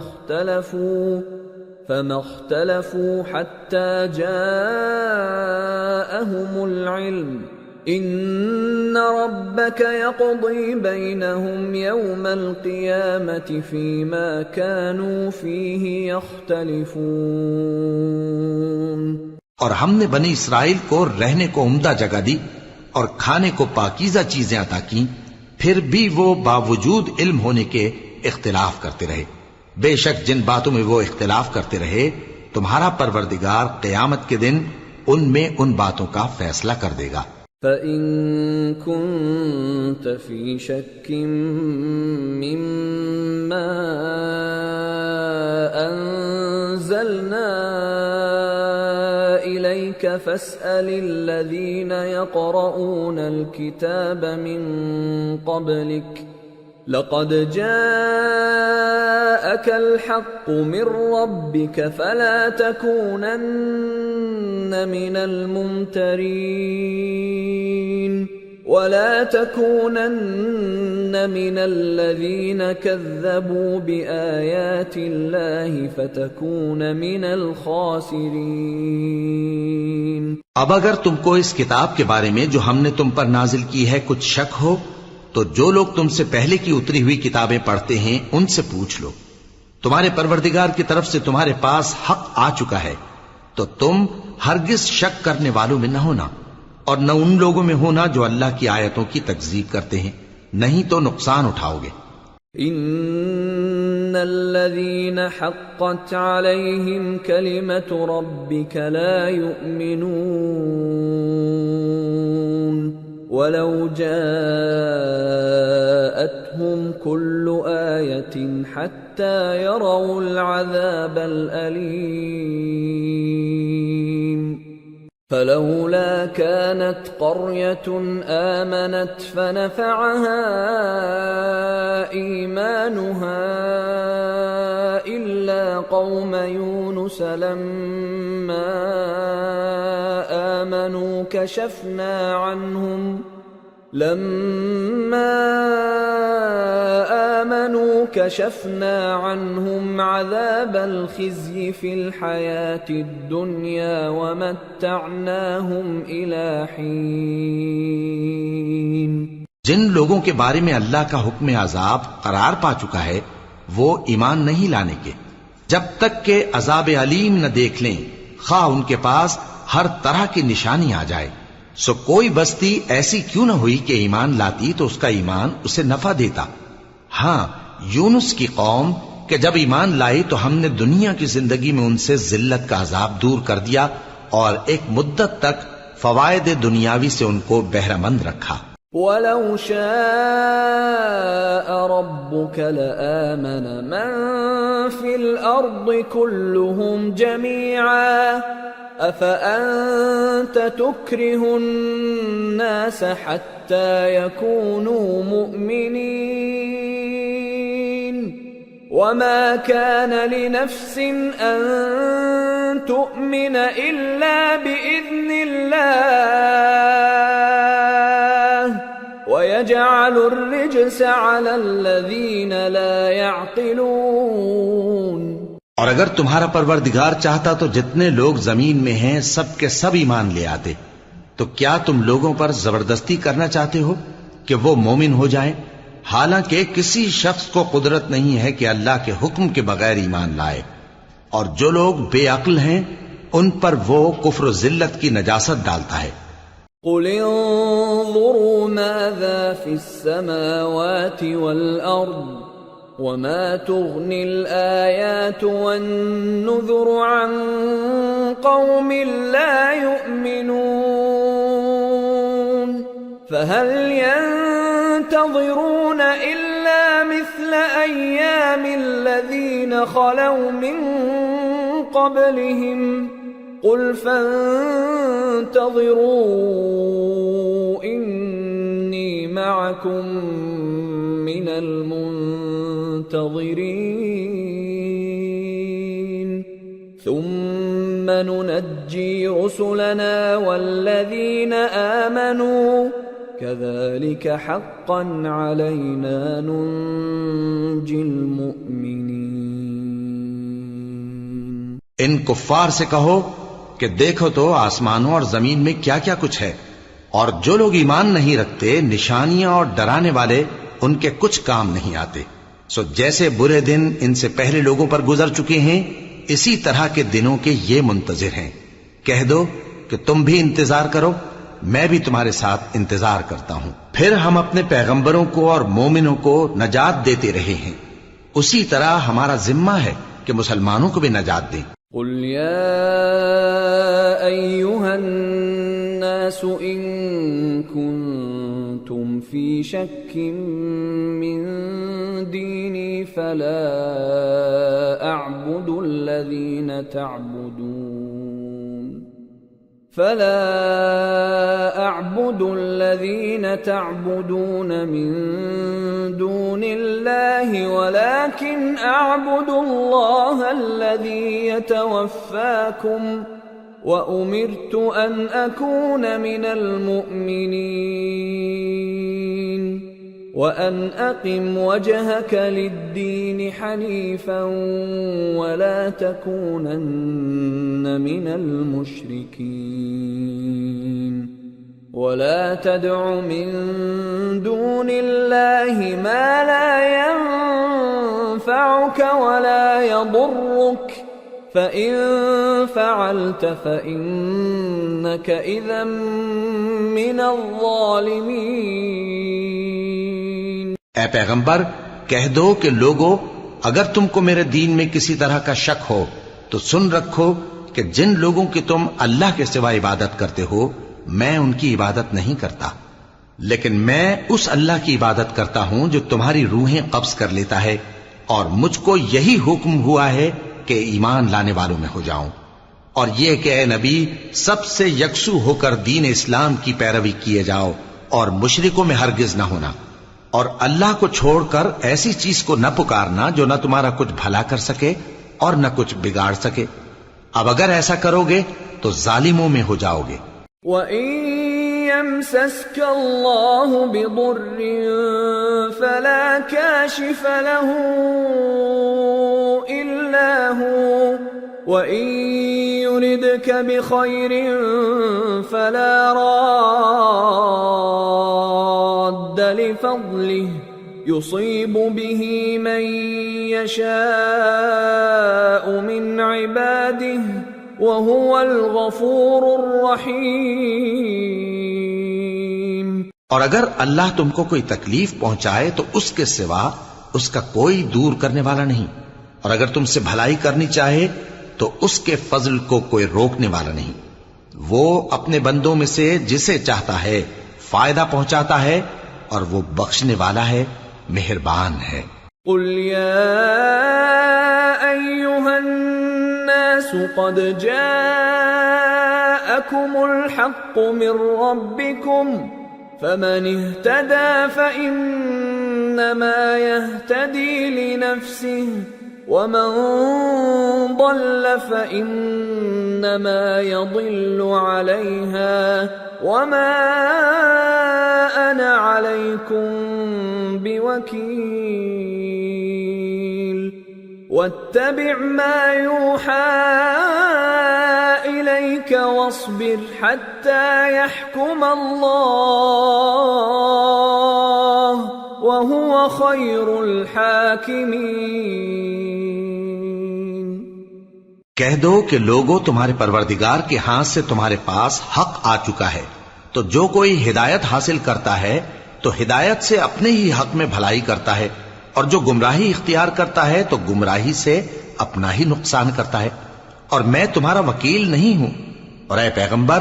اخْتَلَفُوا حَتَّى جَاءَهُمُ الْعِلْمُ إِنَّ رَبَّكَ يَقْضِي بَيْنَهُمْ يَوْمَ الْقِيَامَةِ فِيمَا كَانُوا فِيهِ يَخْتَلِفُونَ۔ اور ہم نے بنی اسرائیل کو رہنے کو عمدہ جگہ دی اور کھانے کو پاکیزہ چیزیں عطا کی، پھر بھی وہ باوجود علم ہونے کے اختلاف کرتے رہے۔ بے شک جن باتوں میں وہ اختلاف کرتے رہے تمہارا پروردگار قیامت کے دن ان میں ان باتوں کا فیصلہ کر دے گا۔ فَإِن كُنتَ فِي شَكٍّ مِّمَّا أَنزَلْنَا إِلَيْكَ فَاسْأَلِ الَّذِينَ يَقْرَؤُونَ الْكِتَابَ مِن قَبْلِكَ لَقَدْ جَاءَكَ الْحَقُّ مِن رَّبِّكَ فَلَا تَكُونَنَّ مِنَ الْمُمْتَرِينَ وَلَا تَكُونَنَّ مِنَ الَّذِينَ كَذَّبُوا بِآيَاتِ اللَّهِ فَتَكُونَ مِنَ الْخَاسِرِينَ۔ اب اگر تم کو اس کتاب کے بارے میں جو ہم نے تم پر نازل کی ہے کچھ شک ہو تو جو لوگ تم سے پہلے کی اتری ہوئی کتابیں پڑھتے ہیں ان سے پوچھ لو، تمہارے پروردگار کی طرف سے تمہارے پاس حق آ چکا ہے تو تم ہرگز شک کرنے والوں میں نہ ہونا، اور نہ ان لوگوں میں ہونا جو اللہ کی آیتوں کی تکذیب کرتے ہیں، نہیں تو نقصان اٹھاؤ گے۔ ان الذين حقت عليهم كلمة ربك لا يؤمنون ولو جاءتهم كل آية حتى يروا العذاب الأليم فلولا كانت قرية آمنت فنفعها إيمانها إلا قوم يونس لما آمنوا كشفنا عنهم عذاب الخزي في الحياة الدنيا ومتعناهم إلى حين۔ جن لوگوں کے بارے میں اللہ کا حکم عذاب قرار پا چکا ہے وہ ایمان نہیں لانے کے جب تک کہ عذاب علیم نہ دیکھ لیں، خواہ ان کے پاس ہر طرح کی نشانی آ جائے۔ سو کوئی بستی ایسی کیوں نہ ہوئی کہ ایمان لاتی تو اس کا ایمان اسے نفع دیتا۔ ہاں، یونس کی قوم کہ جب ایمان لائی تو ہم نے دنیا کی زندگی میں ان سے ذلت کا عذاب دور کر دیا اور ایک مدت تک فوائد دنیاوی سے ان کو بہرہ مند رکھا۔ وَلَوْ شَاءَ رَبُّكَ لَآمَنَ مَن فِي الْأَرْضِ كُلُّهُمْ جَمِيعًا أَفَأَنْتَ تُكْرِهُ النَّاسَ حَتَّى يَكُونُوا مُؤْمِنِينَ وما كان لنفس أن تؤمن إلا بإذن الله ويجعل الرجس على الذين لا يعقلون۔ اور اگر تمہارا پروردگار چاہتا تو جتنے لوگ زمین میں ہیں سب کے سب ایمان لے آتے، تو کیا تم لوگوں پر زبردستی کرنا چاہتے ہو کہ وہ مومن ہو جائیں؟ حالانکہ کسی شخص کو قدرت نہیں ہے کہ اللہ کے حکم کے بغیر ایمان لائے، اور جو لوگ بے عقل ہیں ان پر وہ کفر و ذلت کی نجاست ڈالتا ہے۔ قل انظروا ماذا في السماوات والأرض وما تغني الآيات والنذر عن قوم لا يؤمنون فهل ينتظرون إلا مثل أيام الذين خلوا من قبلهم قل فانتظروا إني معكم من المنتظرين ثم ننجي رسلنا والذين آمنوا كذلك حقا علينا ننجي المؤمنين۔ ان کفار سے کہو کہ دیکھو تو آسمانوں اور زمین میں کیا کیا کچھ ہے، اور جو لوگ ایمان نہیں رکھتے نشانیاں اور ڈرانے والے ان کے کچھ کام نہیں آتے، سو جیسے برے دن ان سے پہلے لوگوں پر گزر چکے ہیں اسی طرح کے دنوں کے یہ منتظر ہیں۔ کہہ دو کہ تم بھی انتظار کرو، میں بھی تمہارے ساتھ انتظار کرتا ہوں۔ پھر ہم اپنے پیغمبروں کو اور مومنوں کو نجات دیتے رہے ہیں، اسی طرح ہمارا ذمہ ہے کہ مسلمانوں کو بھی نجات دیں۔ قل يا أيها الناس إن كنتم في شك من ديني فلا أعبد الذين تعبدون من دون الله ولكن أعبد الله الذي يتوفاكم وأمرت أن أكون من المؤمنين وأن أقم وجهك للدين حنيفا ولا تكونن من المشركين ولا تدع من دون الله ما لا ينفعك ولا يضرك فإن فعلت فإنك إذا من الظالمين۔ اے پیغمبر کہہ دو کہ لوگو اگر تم کو میرے دین میں کسی طرح کا شک ہو تو سن رکھو کہ جن لوگوں کی تم اللہ کے سوا عبادت کرتے ہو میں ان کی عبادت نہیں کرتا، لیکن میں اس اللہ کی عبادت کرتا ہوں جو تمہاری روحیں قبض کر لیتا ہے، اور مجھ کو یہی حکم ہوا ہے کہ ایمان لانے والوں میں ہو جاؤں، اور یہ کہ اے نبی سب سے یکسو ہو کر دین اسلام کی پیروی کیے جاؤ اور مشرکوں میں ہرگز نہ ہونا، اور اللہ کو چھوڑ کر ایسی چیز کو نہ پکارنا جو نہ تمہارا کچھ بھلا کر سکے اور نہ کچھ بگاڑ سکے۔ اب اگر ایسا کرو گے تو ظالموں میں ہو جاؤ گے۔ وَإِن يَمْسَسْكَ اللَّهُ بِضُرٍّ فَلَا كَاشِفَ لَهُ إِلَّا هُوَ وَإِن يُرِدْكَ بِخَيْرٍ فَلَا رَادَّ لِفَضْلِهِ يُصِيبُ بِهِ مَن يَشَاءُ مِنْ عِبَادِهِ وَهُوَ الْغَفُورُ الرَّحِيمُ۔ اور اگر اللہ تم کو کوئی تکلیف پہنچائے تو اس کے سوا اس کا کوئی دور کرنے والا نہیں، اور اگر تم سے بھلائی کرنی چاہے تو اس کے فضل کو کوئی روکنے والا نہیں۔ وہ اپنے بندوں میں سے جسے چاہتا ہے فائدہ پہنچاتا ہے، اور وہ بخشنے والا ہے، مہربان ہے۔ قل يا أيها الناس قد جاءكم الحق من ربكم فمن اهتدى فإن فإنما يهتدي لنفسه ومن ضل فإنما يضل عليها وما أنا عليكم بوكيل واتبع ما يوحى إليك واصبر حتى يحكم الله وهو خير الحاكمين۔ کہہ دو کہ لوگوں، تمہارے پروردگار کے ہاتھ سے تمہارے پاس حق آ چکا ہے، تو جو کوئی ہدایت حاصل کرتا ہے تو ہدایت سے اپنے ہی حق میں بھلائی کرتا ہے، اور جو گمراہی اختیار کرتا ہے تو گمراہی سے اپنا ہی نقصان کرتا ہے، اور میں تمہارا وکیل نہیں ہوں۔ اور اے پیغمبر،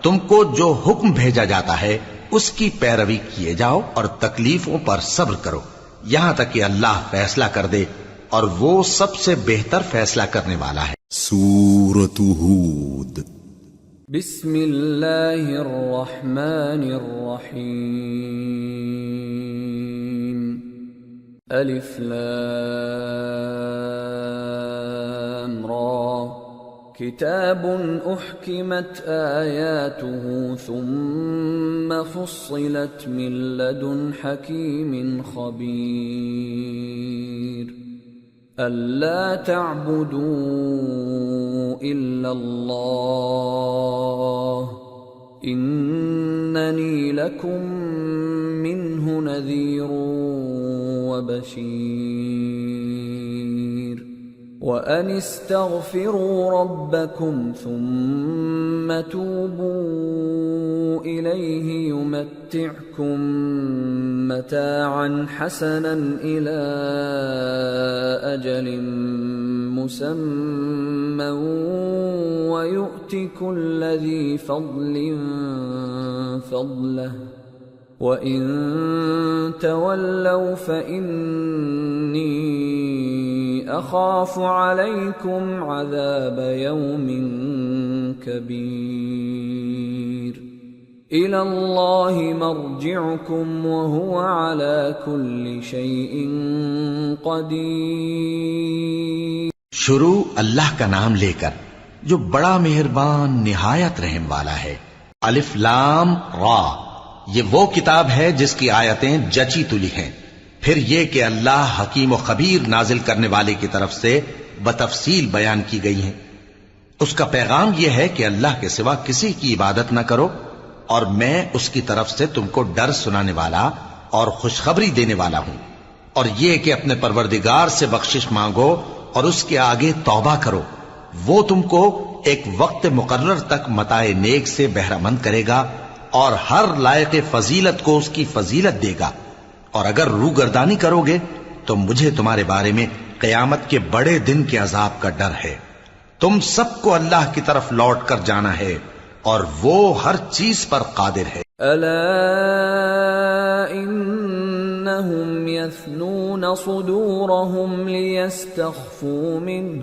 تم کو جو حکم بھیجا جاتا ہے اس کی پیروی کیے جاؤ اور تکلیفوں پر صبر کرو یہاں تک کہ اللہ فیصلہ کر دے، اور وہ سب سے بہتر فیصلہ کرنے والا ہے۔ سورة ہود۔ بسم اللہ الرحمن الرحیم۔ الف لام را کتاب احکمت آیاته ثم فصلت من لدن حکیم خبیر أَلَّا تَعْبُدُوا إِلَّا اللَّهَ إِنَّنِي لَكُمْ مِنْهُ نَذِيرٌ وَبَشِيرٌ وَأَنِ اسْتَغْفِرُوا رَبَّكُمْ ثُمَّ تُوبُوا إِلَيْهِ يُمَتِّعْكُمْ مَتَاعًا حَسَنًا إِلَى أَجَلٍ مُّسَمًّى وَيُؤْتِ كُلَّ ذِي فَضْلٍ فَضْلَهُ وَإِن تَوَلَّوْا فَإِنِّي أَخَافُ عَلَيْكُمْ عَذَابَ يَوْمٍ كَبِيرٍ إِلَى اللَّهِ مَرْجِعُكُمْ وَهُوَ عَلَى كُلِّ شَيْءٍ قَدِيرٌ۔ شروع اللہ کا نام لے کر جو بڑا مہربان نہایت رحم والا ہے۔ الف لام را، یہ وہ کتاب ہے جس کی آیتیں جچی تلی ہیں۔ پھر یہ کہ اللہ حکیم و خبیر نازل کرنے والے کی طرف سے بتفصیل بیان کی گئی ہیں۔ اس کا پیغام یہ ہے کہ اللہ کے سوا کسی کی عبادت نہ کرو، اور میں اس کی طرف سے تم کو ڈر سنانے والا اور خوشخبری دینے والا ہوں، اور یہ کہ اپنے پروردگار سے بخشش مانگو اور اس کے آگے توبہ کرو، وہ تم کو ایک وقت مقرر تک متاع نیک سے بہرہ مند کرے گا اور ہر لائق فضیلت کو اس کی فضیلت دے گا، اور اگر روگردانی کرو گے تو مجھے تمہارے بارے میں قیامت کے بڑے دن کے عذاب کا ڈر ہے۔ تم سب کو اللہ کی طرف لوٹ کر جانا ہے اور وہ ہر چیز پر قادر ہے۔ الا انہم یثنون صدورہم لیستخفوا منہ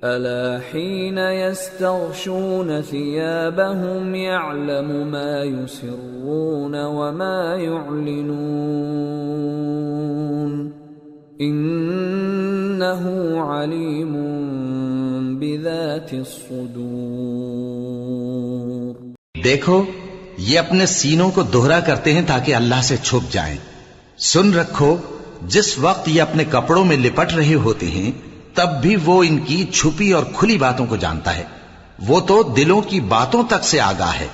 الا حین یستغشون ثیابہم یعلم ما یسرون وما یعلنون انہ علیم بذات الصدور۔ دیکھو، یہ اپنے سینوں کو دوہرا کرتے ہیں تاکہ اللہ سے چھپ جائیں۔ سن رکھو، جس وقت یہ اپنے کپڑوں میں لپٹ رہے ہوتے ہیں تب بھی وہ ان کی چھپی اور کھلی باتوں کو جانتا ہے، وہ تو دلوں کی باتوں تک سے آگاہ ہے۔